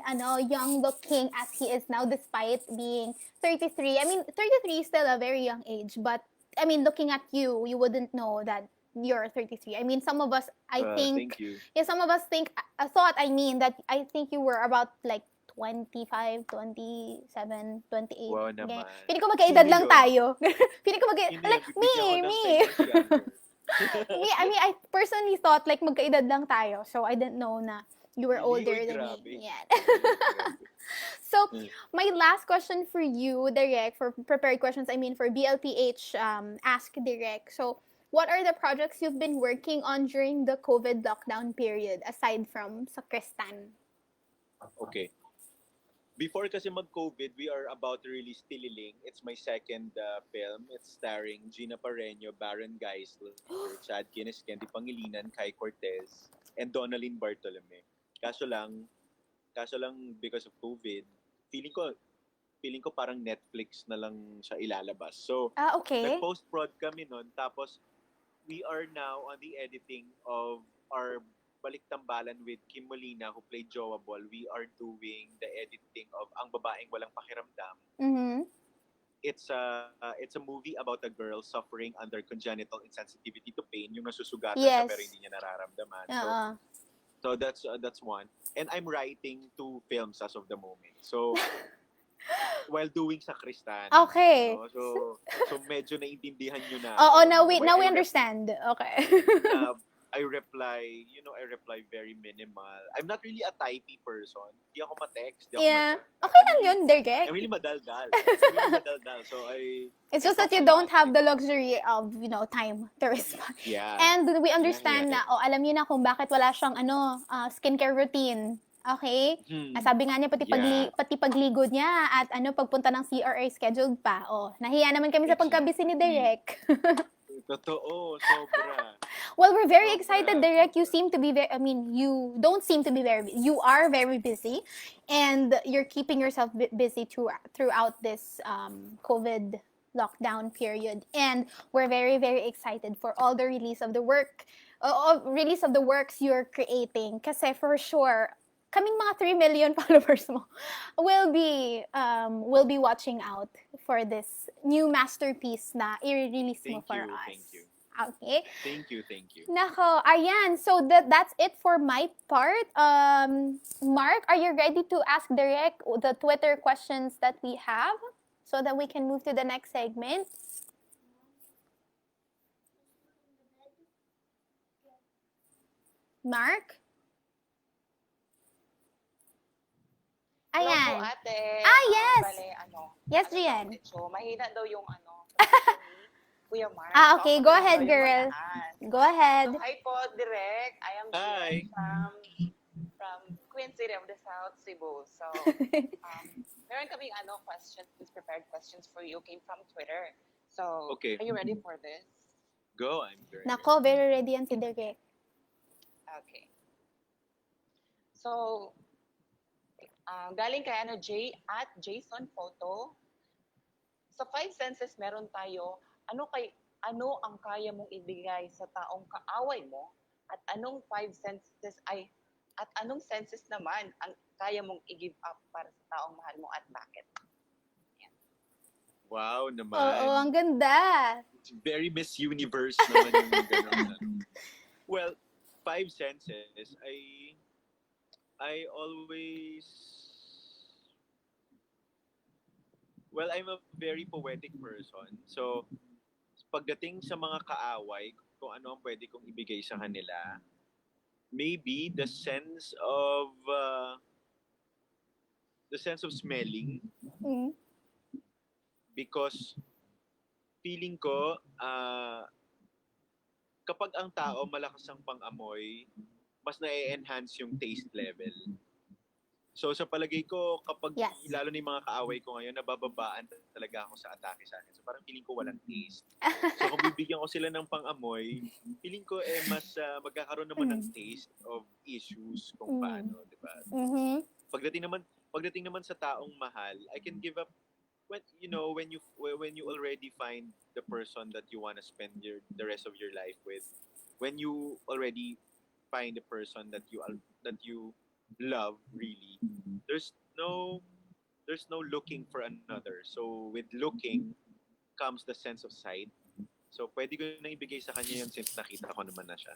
young looking as he is now despite being 33. I mean, 33 is still a very young age, but, I mean, looking at you, you wouldn't know that you're 33. I mean, some of us, I Thank think, you. yeah, some of us think, that I think you were about, like, 25, 27, 28. Wow Ganyan. naman. Pili ko magkaedad Sino lang yun? tayo. Pili ko Sino like, yun? Bigyan ko ng 10 years younger. I personally thought like magkaedad lang tayo. So, I didn't know na you were Really? older Uy, than grabe. me. Yeah. Grabe. So, Mm. my last question for you, Direk, for prepared questions, I mean for BLPH Ask Direk. So, what are the projects you've been working on during the COVID lockdown period aside from sa Kristan? Okay. Before kasi mag-COVID, we are about to release Tililing. It's my second film. It's starring Gina Pareño, Baron Geisler, Chad Kines, Candy Pangilinan, Kai Cortez, and Donalyn Bartolome. Kaso lang, because of COVID, feeling ko feeling ko parang Netflix na lang siya ilalabas. So, Okay. nag-post-prod kami nun, tapos we are now on the editing of our Baliktambalan with Kim Molina who played Joa Ball. We are doing the editing of Ang Babaeng Walang Pakiramdam. Mm-hmm. It's a movie about a girl suffering under congenital insensitivity to pain, yung nasusugatan siya Yes. pero hindi niya nararamdaman. Uh-uh. So that's one. And I'm writing 2 films as of the moment. So while doing sa Kristan. Okay. No? So medyo naintindihan nyo na. Oo, ako, now no? we understand. Okay. I reply very minimal. I'm not really a typey person. Hindi ako ma-text. Di ako Yeah. ma-chat. Okay lang yun, Direk. I'm really madaldal. So It's I just that talk you a don't lot, have the luxury of, time to respond. Yeah. And we understand Yeah. na, alam niyo na kung bakit wala siyang, skincare routine. Okay? Sabi nga niya, pati pagligo niya at pagpunta ng CRA scheduled pa. Nahiya naman kami sa pagkabisi ni Direk. Totoo, sobra. Well, we're very Sobra, excited, Direk. You sobra. seem to be you don't seem to be you are very busy, and you're keeping yourself busy throughout this COVID lockdown period. And we're very, very excited for all the release of the works you're creating. Kasi for sure, kaming mga 3 million followers mo will be watching out for this new masterpiece na i-release mo for us. Thank you. Okay. Thank you. Nako, ayan. So that's it for my part. Mark, are you ready to ask Direk the Twitter questions that we have so that we can move to the next segment? Mark? Hello po, Ayan. ate. Yes. Bale, Yes, Gian. So, mahina daw yung Kuya Mark. Okay. So, Go ako ahead, daw yung girl. mag-ask. Go ahead. So, hi po, Direk. I am Hi. Gian from Queen City of the South, Cebu. So, meron kaming prepared questions for you, came from Twitter. So, Okay. are you ready for this? Go, I'm very Nako, very ready yan si Direk. Okay. So, galing kay Jason Photo. Sa five senses meron tayo, ano ang kaya mong ibigay sa taong kaaway mo at anong five senses ay at anong senses naman ang kaya mong i-give up para sa taong mahal mo at bakit? Wow Oo, naman. ang ganda. It's very Miss Universe naman yung ganun. Well, five senses, I always... Well, I'm a very poetic person. So, pagdating sa mga kaaway, kung ano ang pwede kong ibigay sa kanila, maybe the sense of smelling, Mm. because feeling ko kapag ang tao malakas ang pang-amoy, mas na-enhance yung taste level. So sa palagay ko, kapag Yes. lalo na yung mga kaaway ko ngayon, nabababaan talaga ako sa atake sa akin. So parang feeling ko walang taste. So kung bibigyan ko sila ng pang-amoy, feeling ko mas magkakaroon naman ng taste of issues kung paano, di ba? Mm-hmm. Pagdating naman sa taong mahal, I can give up when you already find the person that you want to spend the rest of your life with. When you already find the person that you love really, there's no looking for another. So with looking comes the sense of sight. So pwede ko na ibigay sa kanya yun since nakita ko naman na siya.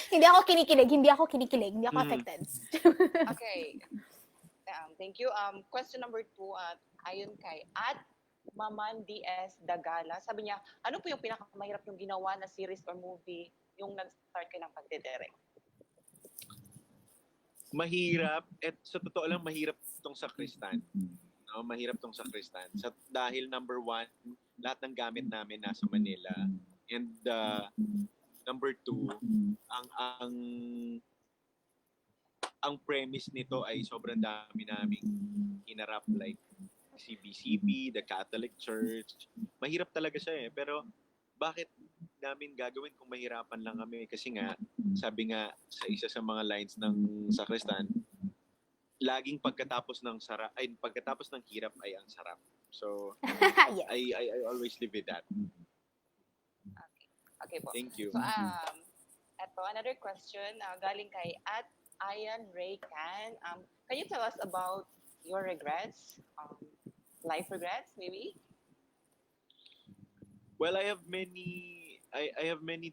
Hindi ako kinikilig, hindi ako affected. Okay. Thank you. Question number 2, ayon kay Maman DS Dagala. Sabi niya, ano po yung pinakamahirap yung ginawa na series or movie yung nag-start ka ng pagdidirect? Mahirap, sa totoo lang mahirap tong sakristan. No, mahirap tong sakristan. Dahil number 1, lahat ng gamit namin nasa Manila. And number 2, ang premise nito ay sobrang dami naming hinarap, like CBCP, the Catholic Church. Mahirap talaga siya pero bakit namin gagawin kung mahirapan lang kami? Kasi nga, sabi nga sa isa sa mga lines ng sakristan, laging pagkatapos ng hirap ay ang sarap. So, Yes. I always live with that. Okay po. Thank you. So, eto, another question, galing kay Ian Ray Can. Can you tell us about your regrets? Life regrets, maybe? Well, I have many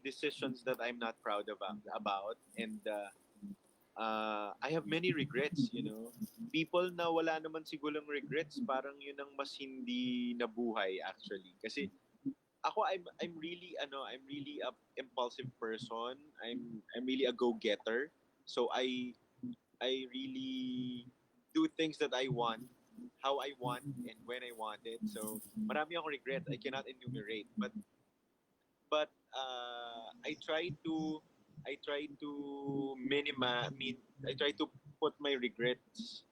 decisions that I'm not proud about, and I have many regrets. People na wala naman sigurong regrets, parang yun ang mas hindi nabuhay actually. Kasi ako, I'm really a impulsive person. I'm really a go-getter. So I really do things that I want, how I want, and when I want it. So marami akong regret. I cannot enumerate, but I try to I try to put my regrets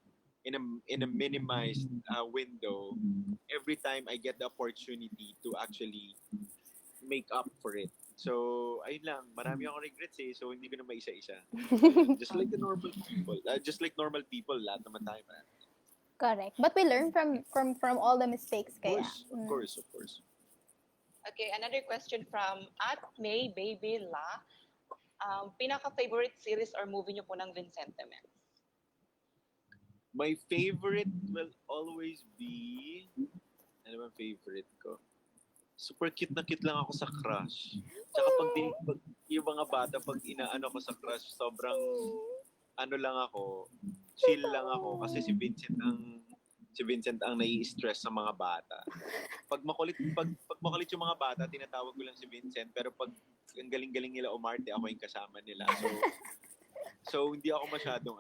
in a minimized window every time I get the opportunity to actually make up for it. So, ayun lang, marami akong regrets so hindi ko na maisa-isa. Just like the normal people. Just like normal people, lahat naman tayo. Correct. But we learn from all the mistakes kaya. Of course. Okay, another question from May Baby La. Pinaka-favorite series or movie niyo po ng Vincente Men? My favorite will always be... Ano ba favorite ko? Super cute lang ako sa Crush. Tsaka pag yung mga bata, pag inaano ko sa Crush, sobrang lang ako, chill lang ako kasi si Vincent ang nai-stress sa mga bata. Pag makulit yung mga bata, tinatawag ko lang si Vincent, pero pag ang galing-galing nila umarte, ako yung kasama nila. So hindi ako masyadong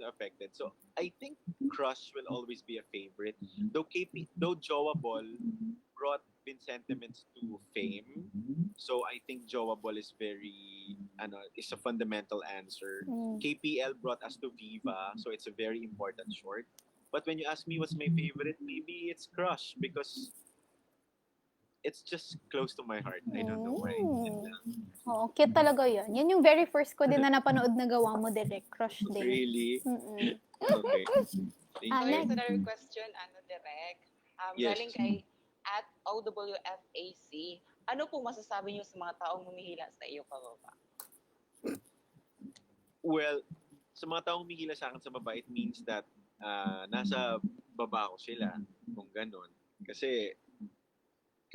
affected. So I think Crush will always be a favorite. Though Jowa Ball brought Vincentements to fame. So I think Jowa Ball is is a fundamental answer. KPL brought us to Viva, so it's a very important short. But when you ask me what's my favorite, maybe it's Crush because it's just close to my heart. I don't know why. Oo, cute talaga yan. Yan yung very first ko din na napanood na gawa mo, direct. Crush din. Really? Mm-mm. Okay. Thank Ah, So, you. here's next. another question, Direk. Yes. Galing kay at OWFAC. Ano po masasabi niyo sa mga taong humihila sa iyo pababa? Well, sa mga taong humihila sa akin sa baba, it means that nasa baba ko sila. Kung ganun. Kasi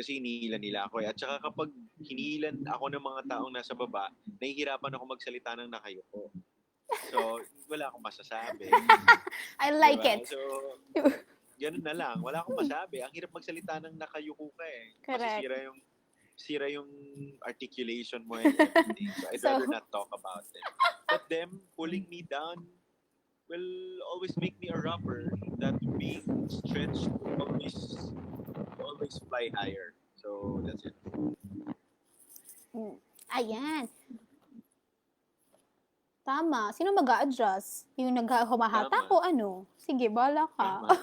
hinihila nila ako eh. At saka kapag hinihilan ako ng mga taong nasa baba, nahihirapan ako magsalita ng nakayuko. So, wala akong masasabi. I like Diba? it. So, ganun na lang. Wala akong masabi. Ang hirap magsalita ng nakayuko ka eh. Correct. Sira yung articulation mo and everything. So, I'd rather not talk about it. But them pulling me down will always make me a rubber that being stretched will always fly higher. So, that's it. Ayan. Tama. Sino mag-a-adjust? Yung humahata Tama. ko, ano? Sige, bala ka. Tama.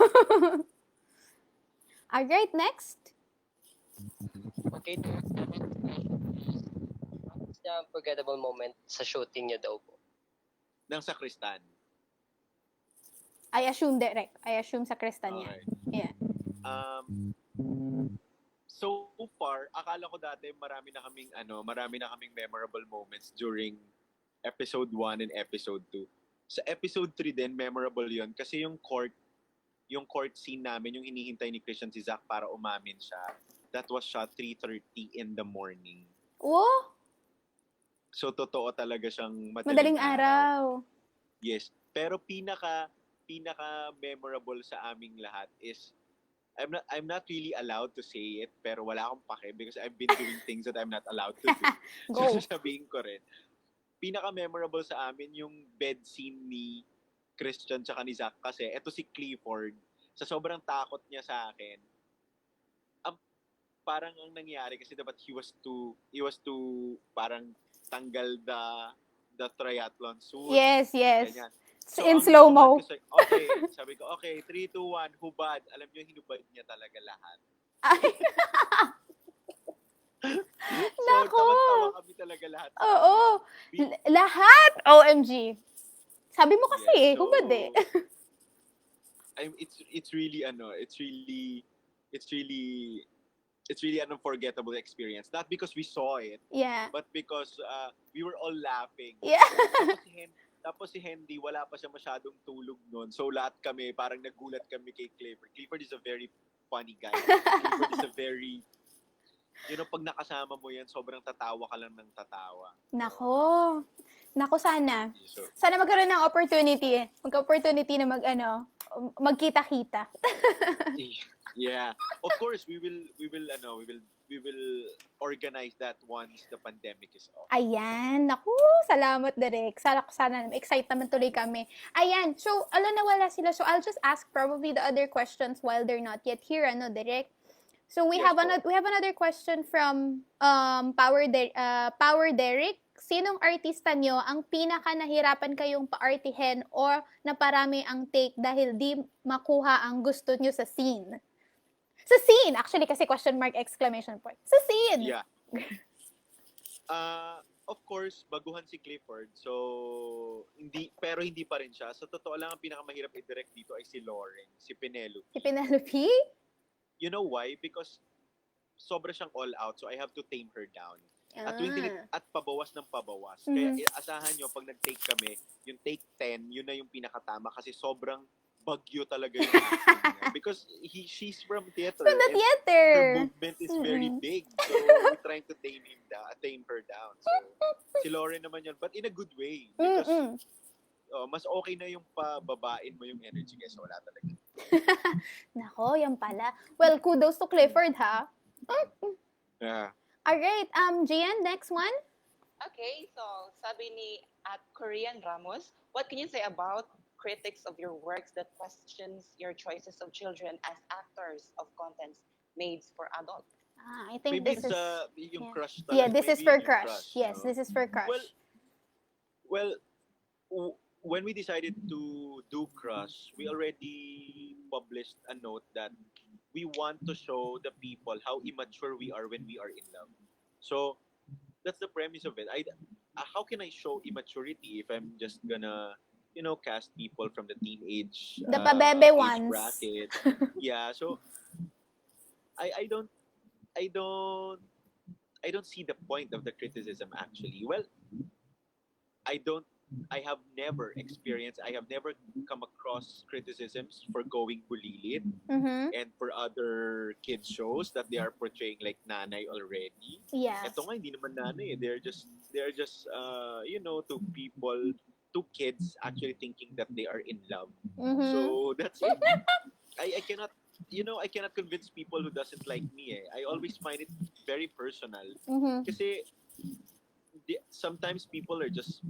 Alright, next. Okay. What's the unforgettable moment sa shooting niyo daw po? Ng sakristan. I assume direct. I assume sa Kristan niya. Okay. Yeah. So far, akala ko dati marami na kaming memorable moments during episode 1 and episode 2. Sa episode 3 din, memorable yon kasi yung court scene namin, yung hinihintay ni Christian si Zach para umamin siya, that was shot 3:30 in the morning. Oh, So, totoo talaga siyang madaling araw. Yes. Pero pinaka memorable sa aming lahat is I'm not really allowed to say it, pero wala akong pake because I've been doing things that I'm not allowed to do. Go. So sasabihin ko rin. Pinaka-memorable sa amin yung bed scene ni Christian tsaka ni Zach kasi eto si Clifford, sa sobrang takot niya sa akin, parang ang nangyari kasi dapat he was to parang tanggal the triathlon suit. Yes, yes. Ganyan. In ang slow-mo. sumat ko sabi ko, 3, 2, 1, hubad. Alam niyo, hinubad niya talaga lahat. Ay. So, Nako. tawag-tawa kami talaga lahat. Oo. Lahat. OMG. Sabi mo kasi Yes, hubad eh. It's really an unforgettable experience. Not because we saw it, Yeah. but because we were all laughing. Yeah. Tapos si Hendy, wala pa siya masyadong tulog noon. So lahat kami, parang nagulat kami kay Clifford. Clifford is a very funny guy. Clifford is a very, pag nakasama mo yan, sobrang tatawa ka lang ng tatawa. Nako. Nako sana. So, Sana magkaroon ng opportunity. Mag-opportunity na magkita-kita. yeah. Of course, we will organize that once the pandemic is off. Ayan. Naku, salamat, Derek. Sana excite naman tuloy kami. Ayan. So, nawala sila. So, I'll just ask probably the other questions while they're not yet here, Derek? So, we Yes, have another question from Power Derek. Sinong artista nyo ang pinaka nahirapan kayong paartihin or naparami ang take dahil di makuha ang gusto nyo sa scene? Sa scene! Actually, kasi question mark, exclamation point. Sa scene! Yeah. Of course, baguhan si Clifford. So, hindi pa rin siya. Sa totoo lang, ang pinakamahirap i-direct dito ay si Lauren, si Penelope. Si Penelope? You know why? Because sobra siyang all out. So, I have to tame her down. At pabawas ng pabawas. Kaya asahan nyo, pag nag-take kami, yung take 10, yun na yung pinakatama kasi sobrang bagyo talaga yung acting niya. Because she's from theater. From the theater. Her movement is very big. So, we're trying to tame her down. So, si Lauren naman yun. But in a good way. Because mas okay na yung pababain mo yung energy kaysa wala talaga. Nako, yan pala. Well, kudos to Clifford, ha? Yeah. Alright, Gian, next one. Okay, so sabi ni at Korean Ramos, what can you say about critics of your works that questions your choices of children as actors of contents made for adults? I think Maybe this it's is... yung yeah. crush talaga. Yeah, this is Maybe for yung crush. Yes, no? this is for crush. Well, when we decided to do Crush, we already published a note that we want to show the people how immature we are when we are in love. So that's the premise of it. How can I show immaturity if I'm just gonna cast people from the teenage The pabebe age ones. bracket? Yeah, so I don't I don't I don't see the point of the criticism actually. Well, I don't I have never experienced, I have never come across criticisms for going bulilit Mm-hmm. and for other kids shows that they are portraying like nanay already. Yes. Ito nga hindi naman nanay, eh. They're just two kids actually thinking that they are in love. Mm-hmm. So that's it. I cannot I cannot convince people who doesn't like me. I always find it very personal. Mm-hmm. Kasi sometimes people are just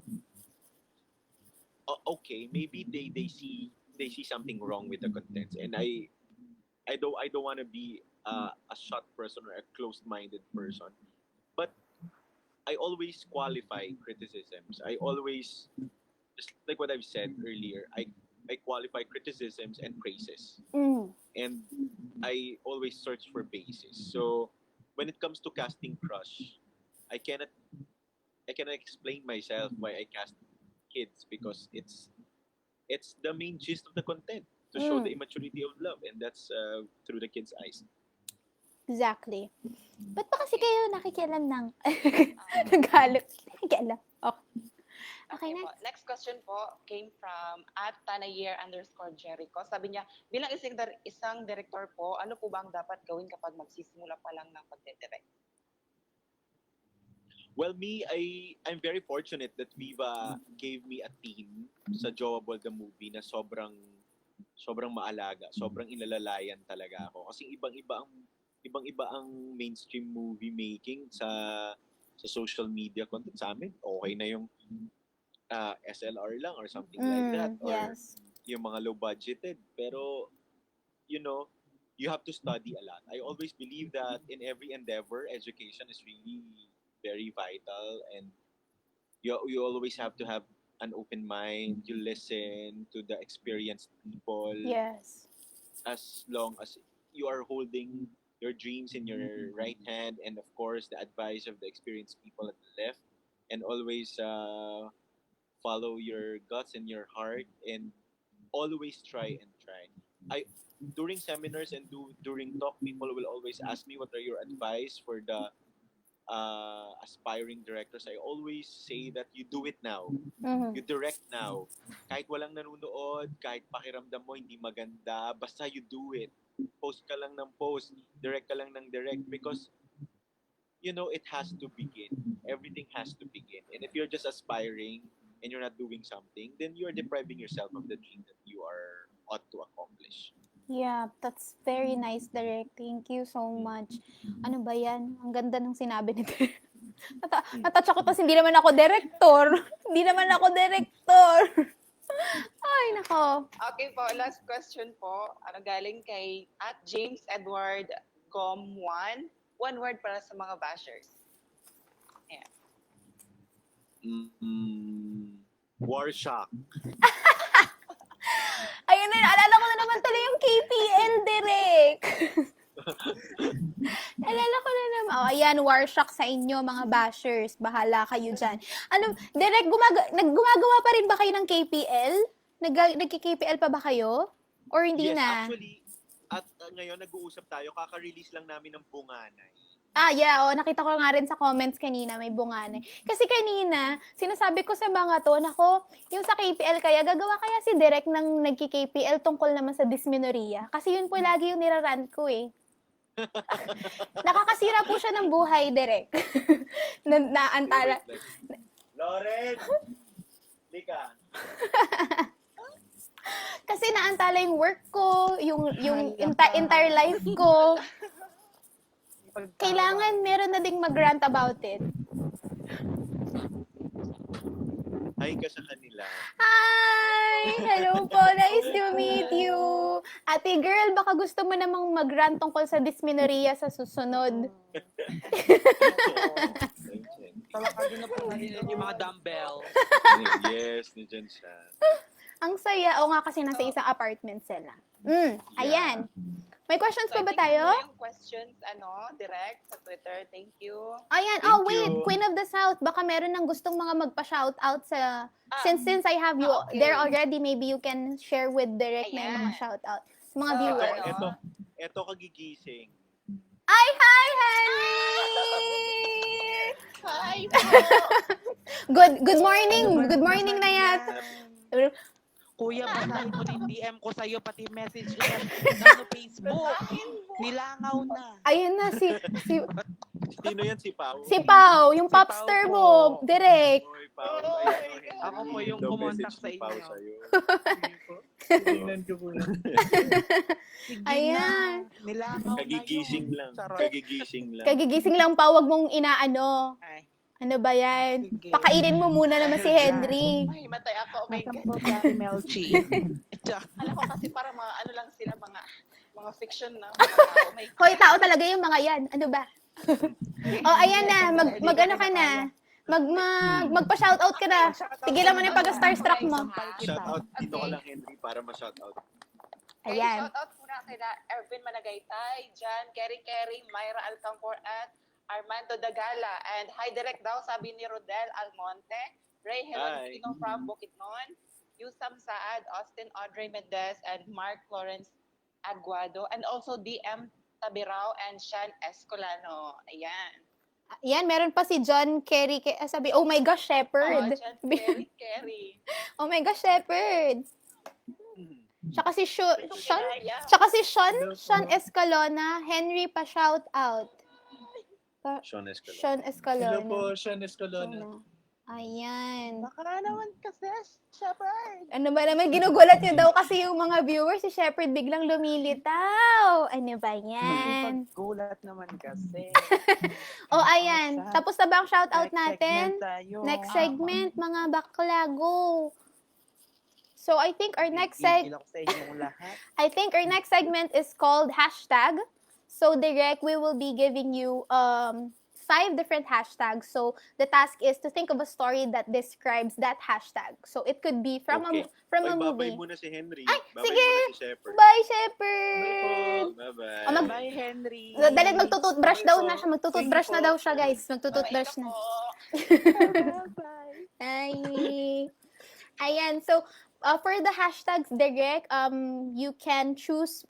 okay, maybe they see something wrong with the contents, and I don't want to be a shut person or a closed-minded person, but I always qualify criticisms. I always, just like what I've said earlier, I qualify criticisms and praises, Mm. and I always search for basis. So when it comes to casting crush, I cannot I cannot explain myself why I cast kids, because it's the main gist of the content, to show the immaturity of love, and that's through the kids' eyes. Exactly. Ba't ba kasi kayo nakikialam ng... Naghalot. Nakikialam. Okay. Okay, po. next. Next question po came from @tanayer_Jericho. Sabi niya, bilang isang director po, ano po ba ang dapat gawin kapag magsisimula pa lang ng pagdidirect? Well, I'm very fortunate that Viva gave me a team sa Joable the Movie na sobrang maalaga, sobrang inalalayan talaga ako. Kasi ibang-iba ang mainstream movie making sa social media content sa amin. Okay na yung SLR lang or something like that, or Yes. yung mga low budgeted, pero you have to study a lot. I always believe that in every endeavor, education is really very vital, and you always have to have an open mind. You listen to the experienced people. Yes. As long as you are holding your dreams in your right hand, and of course the advice of the experienced people at the left, and always follow your guts and your heart, and always try and try. During seminars and during talk, people will always ask me, what are your advice for the aspiring directors? I always say that you do it now. Mm-hmm. You direct now. Kahit walang nanonood, kahit pakiramdam mo hindi maganda, basta you do it. Post ka lang ng post, direct ka lang ng direct, because it has to begin. Everything has to begin. And if you're just aspiring and you're not doing something, then you're depriving yourself of the dream that you are ought to accomplish. Yeah, that's very nice, Derek. Thank you so much. Ano ba yan? Ang ganda ng sinabi ni Derek. Natouch ako, tapos hindi naman ako director. Hindi naman ako director. Ay, nako. Okay po, last question po. Galing kay @JamesEdwardGom1. One word para sa mga bashers. War shock. Ayun na, alala ko na naman tuloy yung KPL, Derek. Alala ko na naman. Oh, ayan, war shock sa inyo, mga bashers. Bahala kayo dyan. Derek, gumagawa pa rin ba kayo ng KPL? Nagki-KPL pa ba kayo? Or hindi Yes, na? actually, at ngayon nag-uusap tayo, kaka-release lang namin ng Bunganay. Yeah, nakita ko nga rin sa comments kanina, may bunganay. Kasi kanina, sinasabi ko sa mga to, nako, yung sa KPL kaya, gagawa kaya si Derek ng nagki-KPL tungkol naman sa dysmenorrhea. Kasi yun po lagi yung nirarant ko eh. Nakakasira po siya ng buhay, Derek. Naantala. Lauren! Lika! Kasi naantala yung work ko, yung entire life ko. Kailangan meron na ding mag-rant about it. Hi ka sa kanila. Hi! Hello po. Nice to meet you. Ate girl, baka gusto mo namang mag-rant tungkol sa dysmenorrhea sa susunod. Talakagin na po natin yung mga dumbbell. Yes, nandiyan siya. Ang saya. O nga kasi nasa isang apartment sila. Ayan. May questions So, pa I ba think tayo? yun na yung questions, direct sa Twitter. Thank you. Ayan. Thank Wait. you. Queen of the South. Baka meron ng gustong mga magpa-shoutout sa... Since I have you okay. there already, maybe you can share with Direct na yung mga Ayan. shoutout sa mga So, viewers. Ito kagigising. Ay, hi, Henry! Hi Good morning. Good morning na yan. Kuya, basahin mo na yung DM ko sa'yo, pati message ko sa Facebook. Nilangaw na. Ayun na, si Sino yan? Si Pao? si Pao, yung Si Pao popstar po. mo, Direct. Oy, Pao. Oh Ay, my God. Ako po yung daw kumontak message sa ni Pao inyo. sa'yo. Tingnan ko po yan. Sige Ayan. na. Nilangaw Kagigising na yun. lang. Charot. Kagigising lang. Kagigising lang pa, wag mong inaano. Ay, Ano ba yan? sige. Pakainin mo muna naman si Henry. Ay, matay ako. Oh my Nasaan God. po si Ate Melchi? Alam ko kasi para mga ano lang sila, mga fiction na. Mga tao. May Hoy, tao talaga yung mga yan. Ano ba? Ayan na. Mag-ano ka na. Magpa-shoutout ka na. Tigilan mo na yung pag-starstruck mo. Shoutout dito ka Okay. lang, Henry, para ma-shoutout. Ayan. Shoutout muna kay Ervin Managaytay, Jan, Kerry, Myra Alcancor, at Armando Dagala. And hi direct daw, sabi ni Rodel Almonte, Ray Hi. Helonsino from Bukidnon, Yusam Saad, Austin Audrey Mendez, and Mark Lawrence Aguado, and also DM Tabirao and Shan Escolano. Ayan. Ayan, meron pa si John Kerry. Sabi, oh my gosh, Shepherd. Jan, Kerry. Oh my gosh, Shepherd. Tsaka si Sean, Yeah. tsaka si Sean Escalona, Henry pa shout out. Sean Escalona. Sean Escalona. Hello po, Sean Escalona. Ayan. Baka naman kasi, Shepard. Ano ba naman, ginugulat niyo daw kasi yung mga viewers, si Shepherd biglang lumilitaw. Ano ba yan? Gulat naman kasi. Ayan. Tapos na ba ang shout out Next natin? segment tayo. Next segment, mga bakla, go. So I think our next Gigil ako sa inyong lahat. segment is called hashtag. So Direct, we will be giving you 5 different hashtags. So the task is to think of a story that describes that hashtag. So it could be from Okay. a Babay movie. muna si Henry. Ay, Babay sige. muna si Shepard. Bye, Shepherd! Bye-bye. Bye, Henry. Dali, magtututbrush daw na siya. Magtututbrush na daw siya, guys. Magtututbrush na. Bye. Ay. Ayan. So, for the hashtags, Direct, you can choose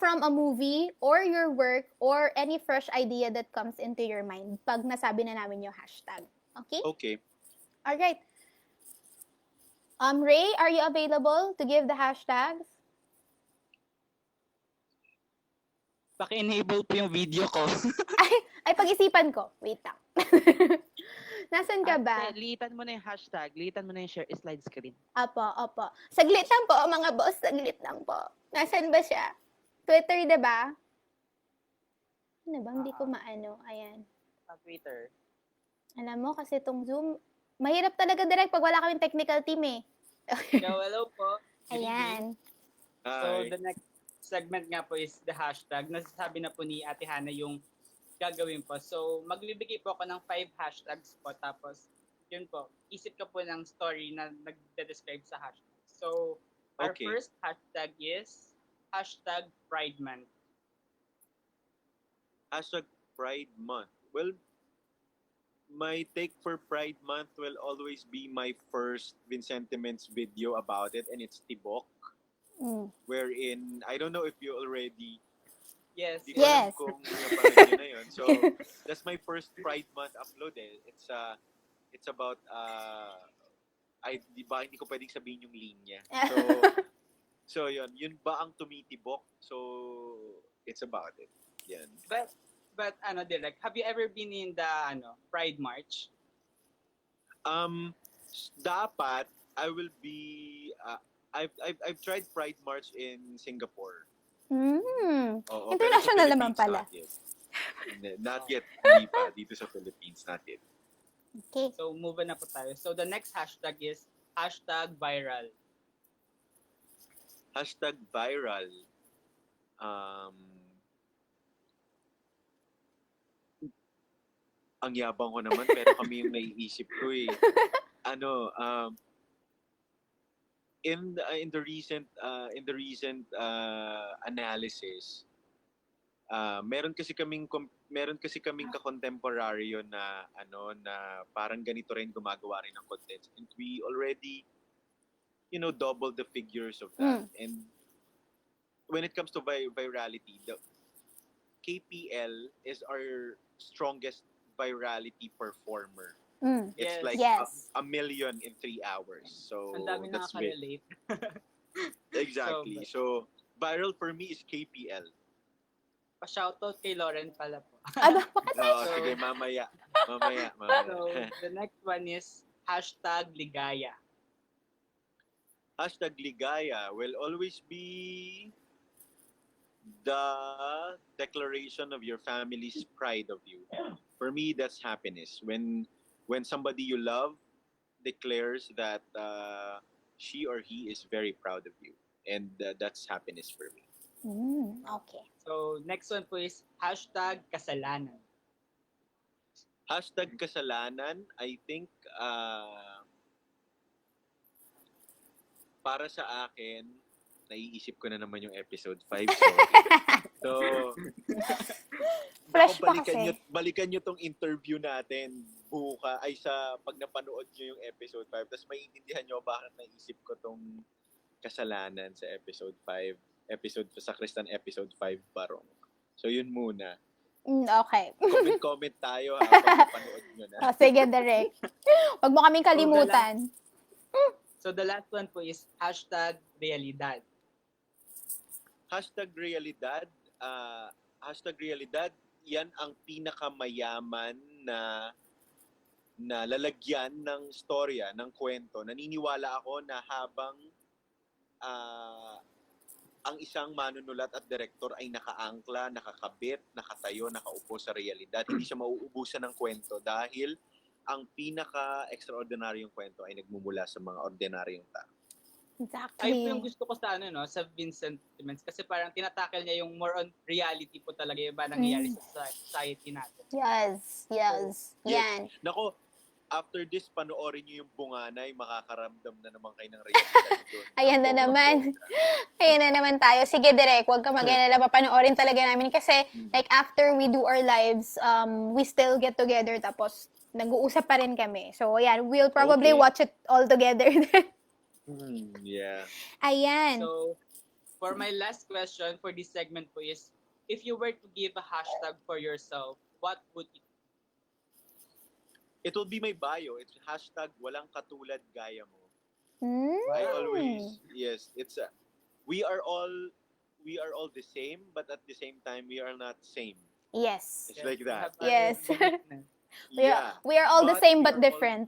from a movie or your work or any fresh idea that comes into your mind pag nasabi na namin yung hashtag. Okay? Okay. Alright. Ray, are you available to give the hashtags? Paki-enable po yung video ko. Ay, pag-isipan ko. Wait lang. Nasaan ka ba? Litan mo na yung hashtag. Litan mo na yung share slide screen. Opo. Saglit lang po, mga boss. Saglit lang po. Nasaan ba siya? Twitter, diba? Ano ba? Hindi ko maano. Ayan. Sa Twitter. Alam mo, kasi itong Zoom, mahirap talaga direct pag wala kaming technical team eh. Hello po. Ayan. So, Hi. the next segment nga po is the hashtag. Nasasabi na po ni Ate Hana yung gagawin po. So, magbibigay po ako ng 5 hashtags po. Tapos, yun po, isip ka po ng story na nagde-describe sa hashtag. So, our Okay. first hashtag is hashtag Pride Month. Hashtag Pride Month. Well, my take for Pride Month will always be my first Vincentiments video about it, and it's Tibok, Mm. wherein, I don't know if you already, Yes. di ko Yes. alam kung napanood nyo na yun. So, that's my first Pride Month upload eh. It's about, hindi ko pwedeng sabihin yung linya. So yun ba ang tumitibok? So, it's about it. Yan. But Direk, have you ever been in the Pride March? Dapat I will be I've tried Pride March in Singapore. Mm. Oo, International pero sa naman Philippines, pala. Not yet. Not yet. Hindi pa. Dito sa Philippines, not yet. Okay. So, move on na po tayo. So, the next hashtag is hashtag viral. Hashtag viral. Ang yabang ko naman, pero kami yung naiisip ko eh. In the recent analysis, meron kasi kaming ka-contemporaryo na na parang ganito rin gumagawa rin ng content, and we already double the figures of that. And when it comes to virality, the KPL is our strongest virality performer. It's Yes. like Yes. a million in 3 hours. So Ang dami that's big. nakaka-relate. Exactly. So viral for me is KPL. Pa-shoutout kay Lauren pala po. Aba, bakit? Sige, mamaya. So, the next one is #ligaya. #ligaya will always be the declaration of your family's pride of you. For me, that's happiness. When somebody you love declares that she or he is very proud of you, and that's happiness for me. Okay. So, next one po is #kasalanan. #kasalanan, I think, para sa akin, naiisip ko na naman yung episode 5. Sorry. So, Fresh pa balikan nyo tong interview natin pag napanood nyo yung episode 5, tapos maiintindihan nyo bakit naisip ko tong kasalanan sa episode 5. Sa Kristan episode 5 barong. So yun muna. Okay. Comment tayo pag napanood nyo na. Sige, Derek. Huwag mo kaming kalimutan. So, the last one po is #realidad. #realidad, #realidad, yan ang pinakamayaman na lalagyan ng storya, ng kwento. Naniniwala ako na habang ang isang manunulat at direktor ay nakaangkla, nakakabit, nakatayo, nakaupo sa realidad, hindi siya mauubusan ng kwento dahil ang pinaka-extraordinaryong kwento ay nagmumula sa mga ordinaryong tao. Exactly. Ay po yung gusto ko sa sa Vincent Simmons kasi parang tinatakil niya yung more on reality po talaga yung ba nangyayari sa society natin. Yes. Yan. Nako, after this, panoorin niyo yung Bunganay, makakaramdam na naman kayo ng realidad doon. Ayan na naman. Ayan na naman tayo. Sige, Direk, huwag ka mag-alala. Papanoorin talaga namin. Kasi, like, after we do our lives, we still get together. Tapos, nag-uusap pa rin kami. So, ayan, we'll probably watch it all together. Yeah. Ayan. So, for my last question for this segment po is, if you were to give a hashtag for yourself, what would it be? It will be my bio. It's #walang katulad gaya mo. I always, yes, it's we are all the same, but at the same time we are not same. Yes. It's like that. Yes. Yeah. We are all the same but different.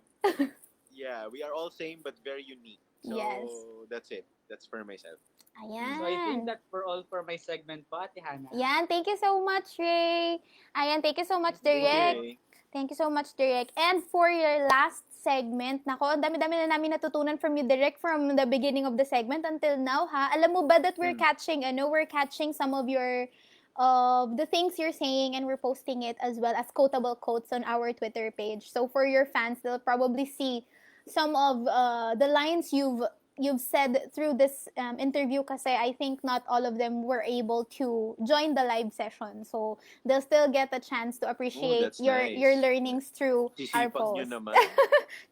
Yeah, we are all same but very unique. So Yes. that's it. That's for myself. Ayan. So, I think that's for all for my segment po, Ate Hannah. Yan, thank you so much, Ray. Ayan, thank you so much, Direk. Okay. Thank you so much, Direk. And for your last segment, nako, ang dami-dami na namin natutunan from you, Direk, from the beginning of the segment until now, ha? Alam mo ba that we're catching some of the things you're saying, and we're posting it as well as quotable quotes on our Twitter page. So for your fans, they'll probably see some of the lines you've said through this interview, kasi I think not all of them were able to join the live session. So they'll still get a chance to appreciate that's your nice. your learnings through our Sisipag post. nyo naman.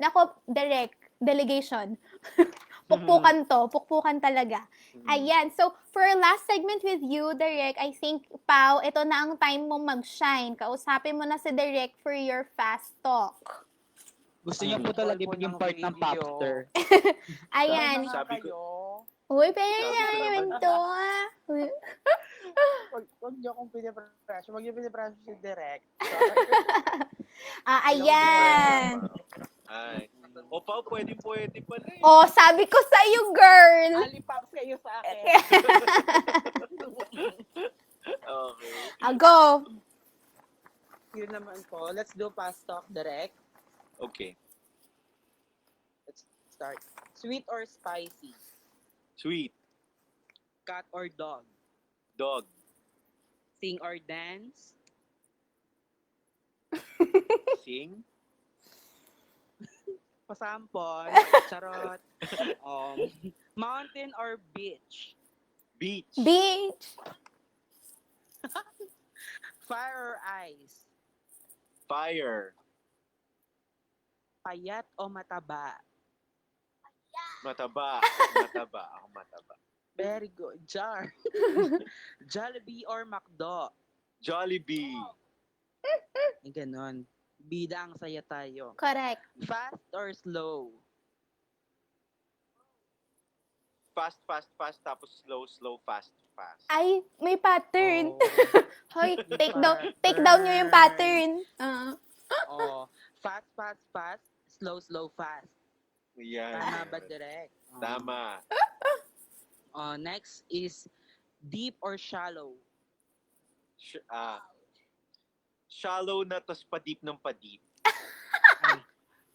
Nako, direct delegation. Pukpukan talaga. Ayan. So, for our last segment with you, Direk, I think, Pao, ito na ang time mo mag-shine. Kausapin mo na si Direk for your fast talk. Gusto niyo po talaga yung part ng popster. Ayan. Sabi ko, Uy, pero Sabi ko naman naman. to. Wag niyo akong pinipressure. Wag niyo pinipressure si Direk. Ayan. ay, o Pao, pwede pala eh. Oh, sabi ko sa'yo, girl. Alipaps kayo sa akin. Okay. Go. Yun naman po. Let's do fast talk, Direk. Okay. Let's start. Sweet or spicy? Sweet. Cat or dog? Dog. Sing or dance? Sing. Pasampol. Charot. Mountain or beach? Beach. Beach. Fire or ice? Fire. Payat o mataba? Mataba. Mataba. Ako mataba. Very good. Jar. Jollibee or McDo? Jollibee. Ganon. Bida ang saya tayo. Correct. Fast or slow? Fast, fast, fast. Tapos slow, slow, fast, fast. Ay, may pattern. Oh. Hoy, take down nyo yung pattern. Oh. Fast, fast, fast. Slow, slow, fast. Yan. Tama ba, direct? Oh. Tama. Next is deep or shallow? Shallow na tas padip ng padip. Ay,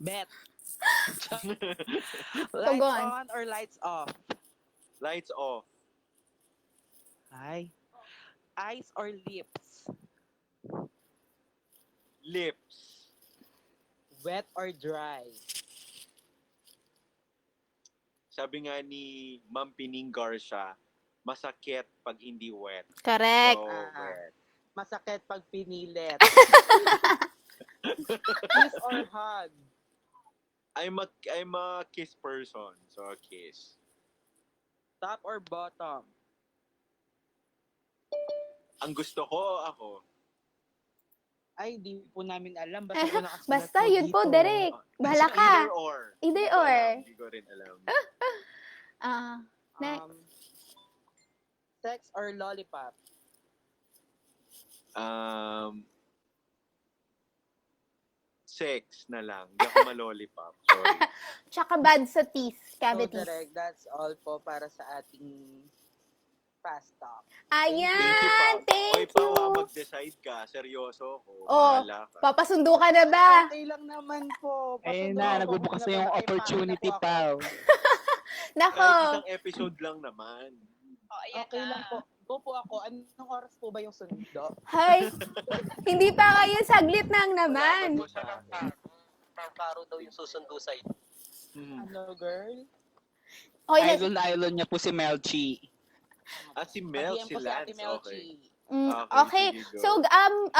bet. Lights Tugon. on or lights off? Lights off. Ay. Eyes or lips? Lips. Wet or dry? Sabi nga ni Ma'am Pining Garcia, masakit pag hindi wet. Correct. So, Ah. wet. Masakit pag pinilit. Kiss or hug? I'm a kiss person. So, kiss. Top or bottom? Ang gusto ko, ako. Ay, di po namin alam. Basta, po nakasulat Basta, po yun po, dito. Derek. Bahala ka. Either or. Either Hindi ko or. alam, Hindi ko rin alam. Next. Sex or lollipop? Sex na lang. Hindi ako malolipop. Sorry. Tsaka bad sa teeth So, cavities. direct, that's all po para sa ating fast talk. Ayan, Oy, thank pa, you. mag-decide ka. Seryoso ko. Oh, Bahala ka. Papasundo ka na ba? Okay lang naman po. Ayun Pasundo na, ako. nagbubukas na yung May opportunity pangit ako. pa. Nako, Kahit isang episode lang naman. Oh, ayan Okay na. lang po. Go po ako. Anong oras po ba yung sundo? hay, hindi pa kayo saglit nang naman. Salamat po sa akin. Pangkaro daw yung susundo sa iyo. Ano, girl? Hoy, Idol niya po si Melchi. Si Mel, PM si ko si Lance. Ate Okay. Melchi. Okay, sige, go. so,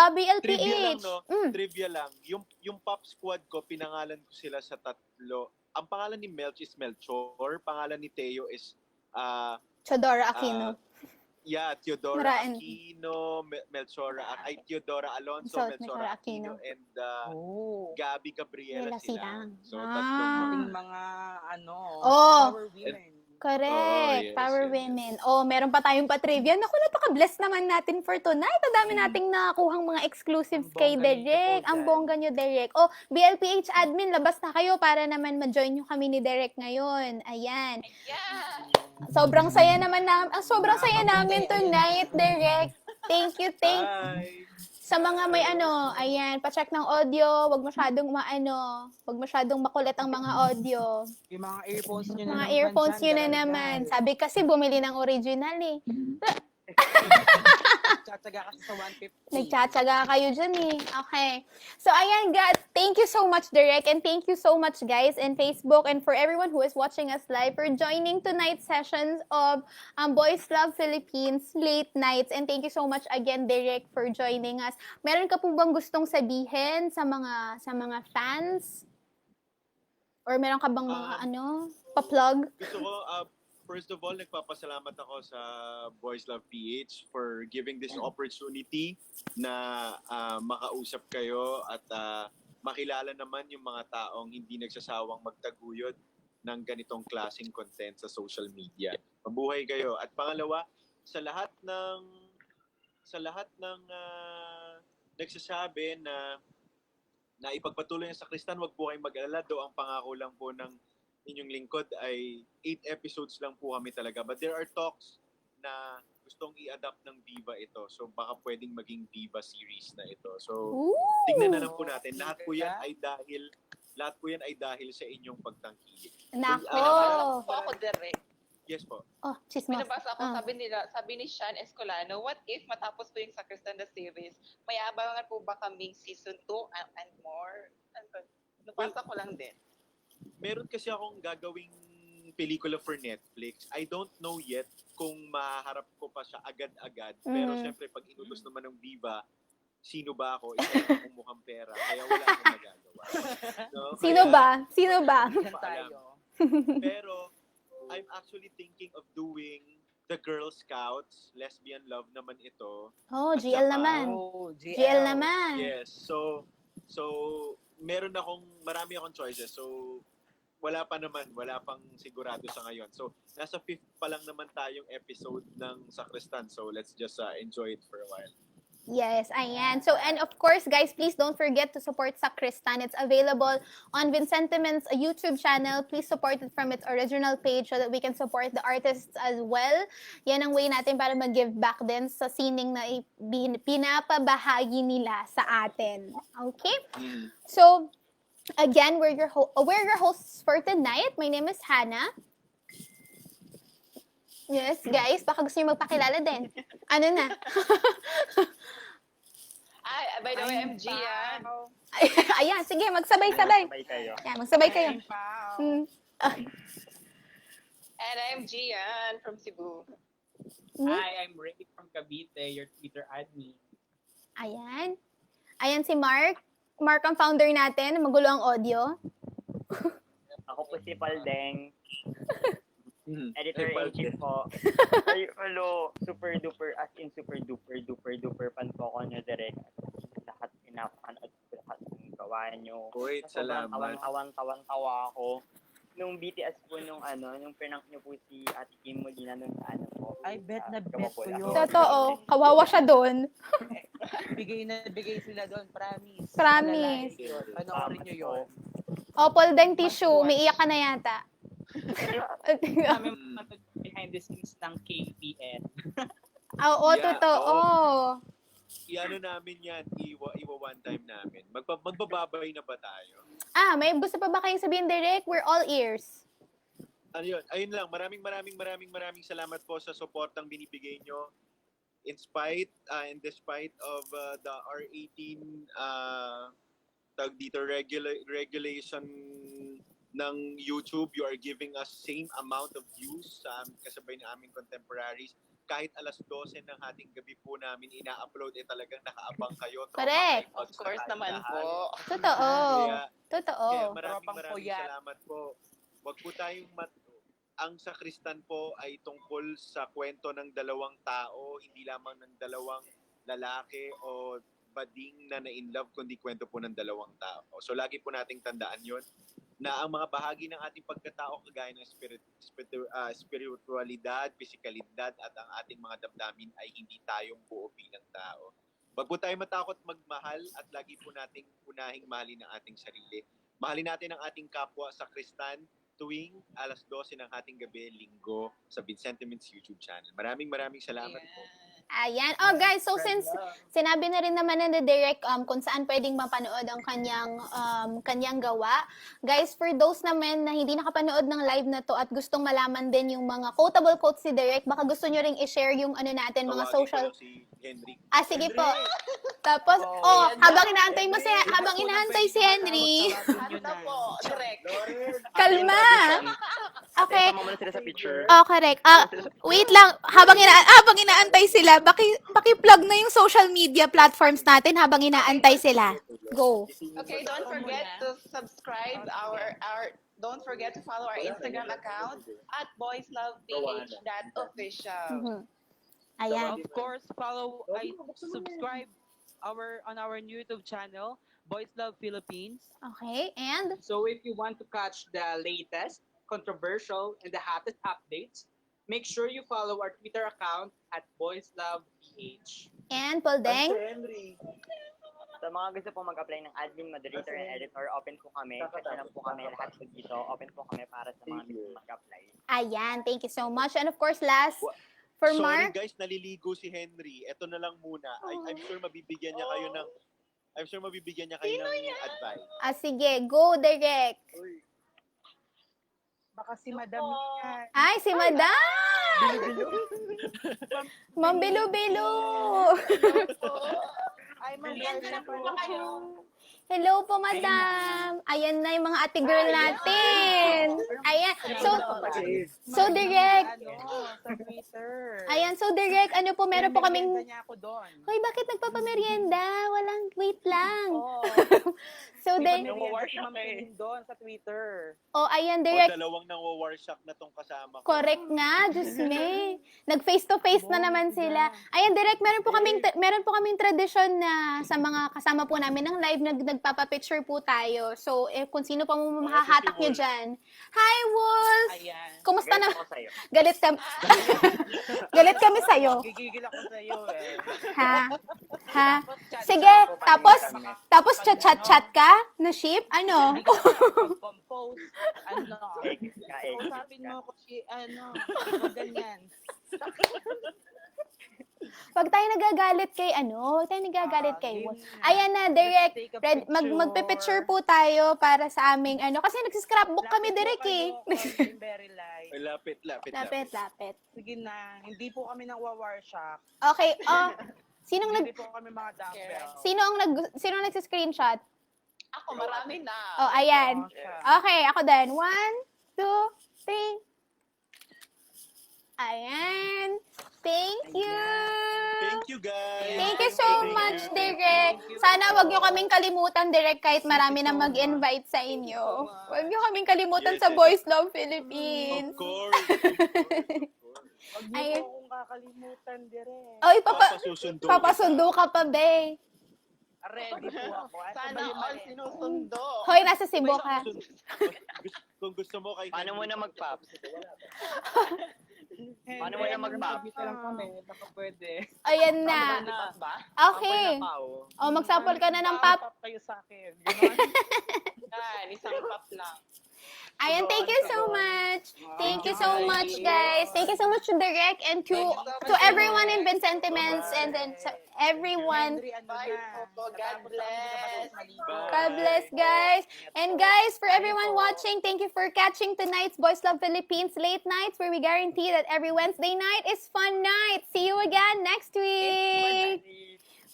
BLPH. Trivia lang, no? Trivia lang. Yung pop squad ko, pinangalan ko sila sa tatlo. Ang pangalan ni Melch is Melchor. Pangalan ni Teo is Chodora Aquino. Teodora Maraan. Aquino, Teodora Alonso, So, Melchora Aquino, and Oh. Gabi Gabriela Wala sila. silang. So, Ating tatlong mga, Oh. power women. Correct. yes, Power yes, women. Oh, meron pa tayong pa-trivia. Naku, napaka-bless naman natin for tonight. Ang dami nating nakakuhang mga exclusives Ang kay bongga nito Derek. po, Ang guys. bongga nyo, Derek. Oh, BLPH admin, labas na kayo para naman ma-join nyo kami ni Derek ngayon. Ayan. Yeah. Sobrang saya namin tonight, Derek. Thank you. Hi! Sa mga may ayan, pa-check ng audio, wag masyadong makulit ang mga audio. Yung mga earphones nyo na Mga naman earphones dyan, yun na dahil- naman. Sabi kasi bumili ng original eh. Tsatsaga kasi sa 150. Nagtsatsaga kayo dyan eh. Okay. So, ayan, God. Thank you so much, Derek. And thank you so much, guys, in Facebook and for everyone who is watching us live for joining tonight's sessions of Boys Love Philippines Late Nights. And thank you so much again, Derek, for joining us. Meron ka po bang gustong sabihin sa mga fans? Or meron ka bang mga pa-plug? Gusto ko, first of all, nagpapasalamat ako sa Boys Love PH for giving this opportunity na makausap kayo at makilala naman yung mga taong hindi nagsasawang magtaguyod ng ganitong klaseng content sa social media. Mabuhay kayo. At pangalawa, sa lahat ng nagsasabi na ipagpatuloy sa Kristan, wag po kayong mag-alala. Do ang pangako lang po ng inyong lingkod ay 8 episodes lang po kami talaga. But there are talks na gustong i-adapt ng Viva ito. So baka pwedeng maging Viva series na ito. So Ooh! tignan na lang po natin. Lahat po yan ay dahil sa inyong pagtangkilik. Nako! Po ako, Derek. Yes po. Oh, chismos. Pinabasa ko, sabi ni Sean Escolano, what if matapos po yung Sacristan the series, may abangan po ba kaming season 2 and more? Nabasa ko lang din. Meron kasi akong gagawing pelikula for Netflix. I don't know yet kung maharap ko pa siya agad-agad. Pero syempre, pag inutos naman ng Viva, sino ba ako? Isa lang akong mukhang pera, kaya wala akong magagawa. No? Sino Kaya, ba? Sino ba? Yan paalam. tayo. Pero, I'm actually thinking of doing the Girl Scouts. Lesbian Love naman ito. Oh, At GL saka- naman. Oh, GL naman. Yes. So, marami akong choices. So, wala pang sigurado sa ngayon. So, nasa 5th pa lang naman tayong episode ng Sakristan. So, let's just enjoy it for a while. Yes, ayan. So, and of course, guys, please don't forget to support Sakristan. It's available on Vincentiment's YouTube channel. Please support it from its original page so that we can support the artists as well. Yan ang way natin para mag-give back din sa sining na pinapabahagi nila sa atin. Okay? So, again, we're your hosts for tonight. My name is Hannah. Yes, guys, baka gusto niyo magpakilala din. Ano na? By the way, I'm Gian. Ayan, sige, magsabay-sabay. Yan, magsabay kayo. Hmm. And I'm Gian from Cebu. Hi, I'm Rick from Cavite, your Twitter admin. Ayan. Ayan si Mark. Mark ang founder natin. Magulo ang audio. Ako po si Paldeng, Mhm. editor-in-chief po. Ay, hello, super duper fan po ako nyo direct. Lahat pinapanood ko lahat ng gawa nyo. Uy, Sobrang salamat. tawan-tawa ako. Nung BTS po nung prank nyo po si Ate Kim Molina nung po. Ay, bet na bet ko Gamabola. yun. Totoo. Kawawa siya doon. Bigay sila doon, promise. Promise. Analyze yun. Panoorin nyo yun. Opal deng tissue. May iyak ka na yata. Kami behind the scenes ng KPN. Oo, Yeah, totoo. Iano namin yan, iwa one time namin. Magbababay na ba tayo? May gusto pa ba kayong sabihin, Derek? We're all ears. Ano yun? Ayun lang, maraming salamat po sa suportang binibigay nyo. In spite and despite of the R18 tag dito regulation ng YouTube, you are giving us same amount of views sa kasabay ng aming contemporaries. Kahit alas 12 ng ating gabi po namin ina-upload, talagang nakaabang kayo. Correct. Of course naman po. Totoo. Kaya Totoo. maraming Tropang puyat. salamat po. Wag po tayong ang Sakristan po ay tungkol sa kwento ng dalawang tao, hindi lamang ng dalawang lalaki o bading na na-in-love, kundi kwento po ng dalawang tao. So lagi po nating tandaan yon na ang mga bahagi ng ating pagkatao kagaya ng spiritualidad, physikalidad at ang ating mga damdamin ay hindi tayong buo bilang tao. Wag po tayo matakot magmahal at lagi po nating unahing mahalin ang ating sarili. Mahalin natin ang ating kapwa sa Kristan tuwing alas 12 ng ating gabi, linggo, sa Vincentiment's YouTube channel. Maraming salamat po. Ayan. Oh, guys, so since sinabi na rin naman na Direct kung saan pwedeng mapanood ang kanyang gawa, guys, for those naman na hindi nakapanood ng live na to at gustong malaman din yung mga quotable quotes si Direct, baka gusto nyo ring i-share yung ano natin, mga Tawagin social... ko si Henry. Sige po. Tapos, habang inaantay si Henry, Handa po, direct. kalma. Okay. Sama mo na sila sa picture. Oh, correct. Wait lang. Habang inaantay sila, paki-plug na yung social media platforms natin habang inaantay sila. Go. Okay, don't forget to subscribe don't forget to follow our Instagram account at boylovephilippines.official. Ayan. Of course, subscribe on our YouTube channel, Boys Love Philippines. Okay, and So if you want to catch the latest, controversial, and the hottest updates, make sure you follow our Twitter account at boylovephilippines. Poldeng. Sa mga gusto po mag-apply ng admin, moderator, and editor, open po kami. Kasi lang po kami lahat po dito. Open po kami para sa mga gusto mag-apply. Ayan, thank you so much. And of course, last, for Sorry Mark. guys, naliligo si Henry. Ito na lang muna. I'm sure mabibigyan niya kayo ng advice. Sige, go Direct. Baka si Madam yan. Ay, si Madam! Ma'am Bilo-Bilo! Ay, Brilliant na po kayo. Hello po, madam. Ayan na yung mga ate girl natin. Ayan. So direct. Sa Twitter. Ayan, so direct, ano po, meron po kaming... Pinamerienda niya ako doon. Hoy, bakit nagpapamerienda? Walang, wait lang. Oo. So, May then, pamerienda si Ma'am Celine doon sa Twitter. oh, ayan, O direct. dalawang nang wawarsyak na tong kasama ko. Correct nga, Diyos me. Nag-face to face na naman sila. Ayan, direct, meron po kaming tradisyon na sa mga kasama po namin ng live, nagpapapicture po tayo. So, kung sino pa mo mahahatak nyo dyan. Hi, Wolf! Ayan. Kumusta na? Ako sa'yo. Galit kami. Galit kami sa'yo. Gigigil ako sa'yo eh. Ha? Ha? Sige, tapos chat-chat ka na ship? Ano? Compose. Ano? Usapin mo ko si, ano, ganyan. Pag tayo nagagalit kay Wolf. Ayan na, direct. Magpe-picture po tayo para sa aming kasi nagsi-scrapbook kami direct eh. Very light. Ay, lapit. Lapit. Sige na, hindi po kami nang-warshock. Okay, Hindi po kami mga dumbbell. sino ang nagsi-screenshot? Ako, marami na. Oh, ayan. Okay, ako din. 1, 2, 3. Ayan. Thank you. Thank you, guys. Thank you so much, Direk. Sana wag niyo kaming kalimutan, Direk, kahit marami na mag-invite sa inyo. Wag niyo kaming kalimutan sa Boys Love Philippines. Of course. Huwag niyo po akong kakalimutan, direct. Oy, Papasusundo. papasundo ka pa, be. Ready po ako. Sana all sinusundo. Hoy, nasa Cebu ka. Kung gusto mo kay Paano mo na mag-pop? Paano mo na mag-pop? lang kami, baka pwede. Ayan na. Okay. O, magsapol ka na ng pop. Pop kayo sa akin. Ganon. Yan, isang pop lang. Ayan, thank you so much. Thank you so much, guys. Thank you so much to Direk and to everyone in Vincentiments and then to everyone. Bye po. God bless. God bless, guys. And guys, for everyone watching, thank you for catching tonight's Boys Love Philippines Late Nights, where we guarantee that every Wednesday night is fun night. See you again next week.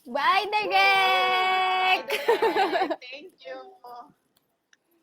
Bye, Direk. Thank you.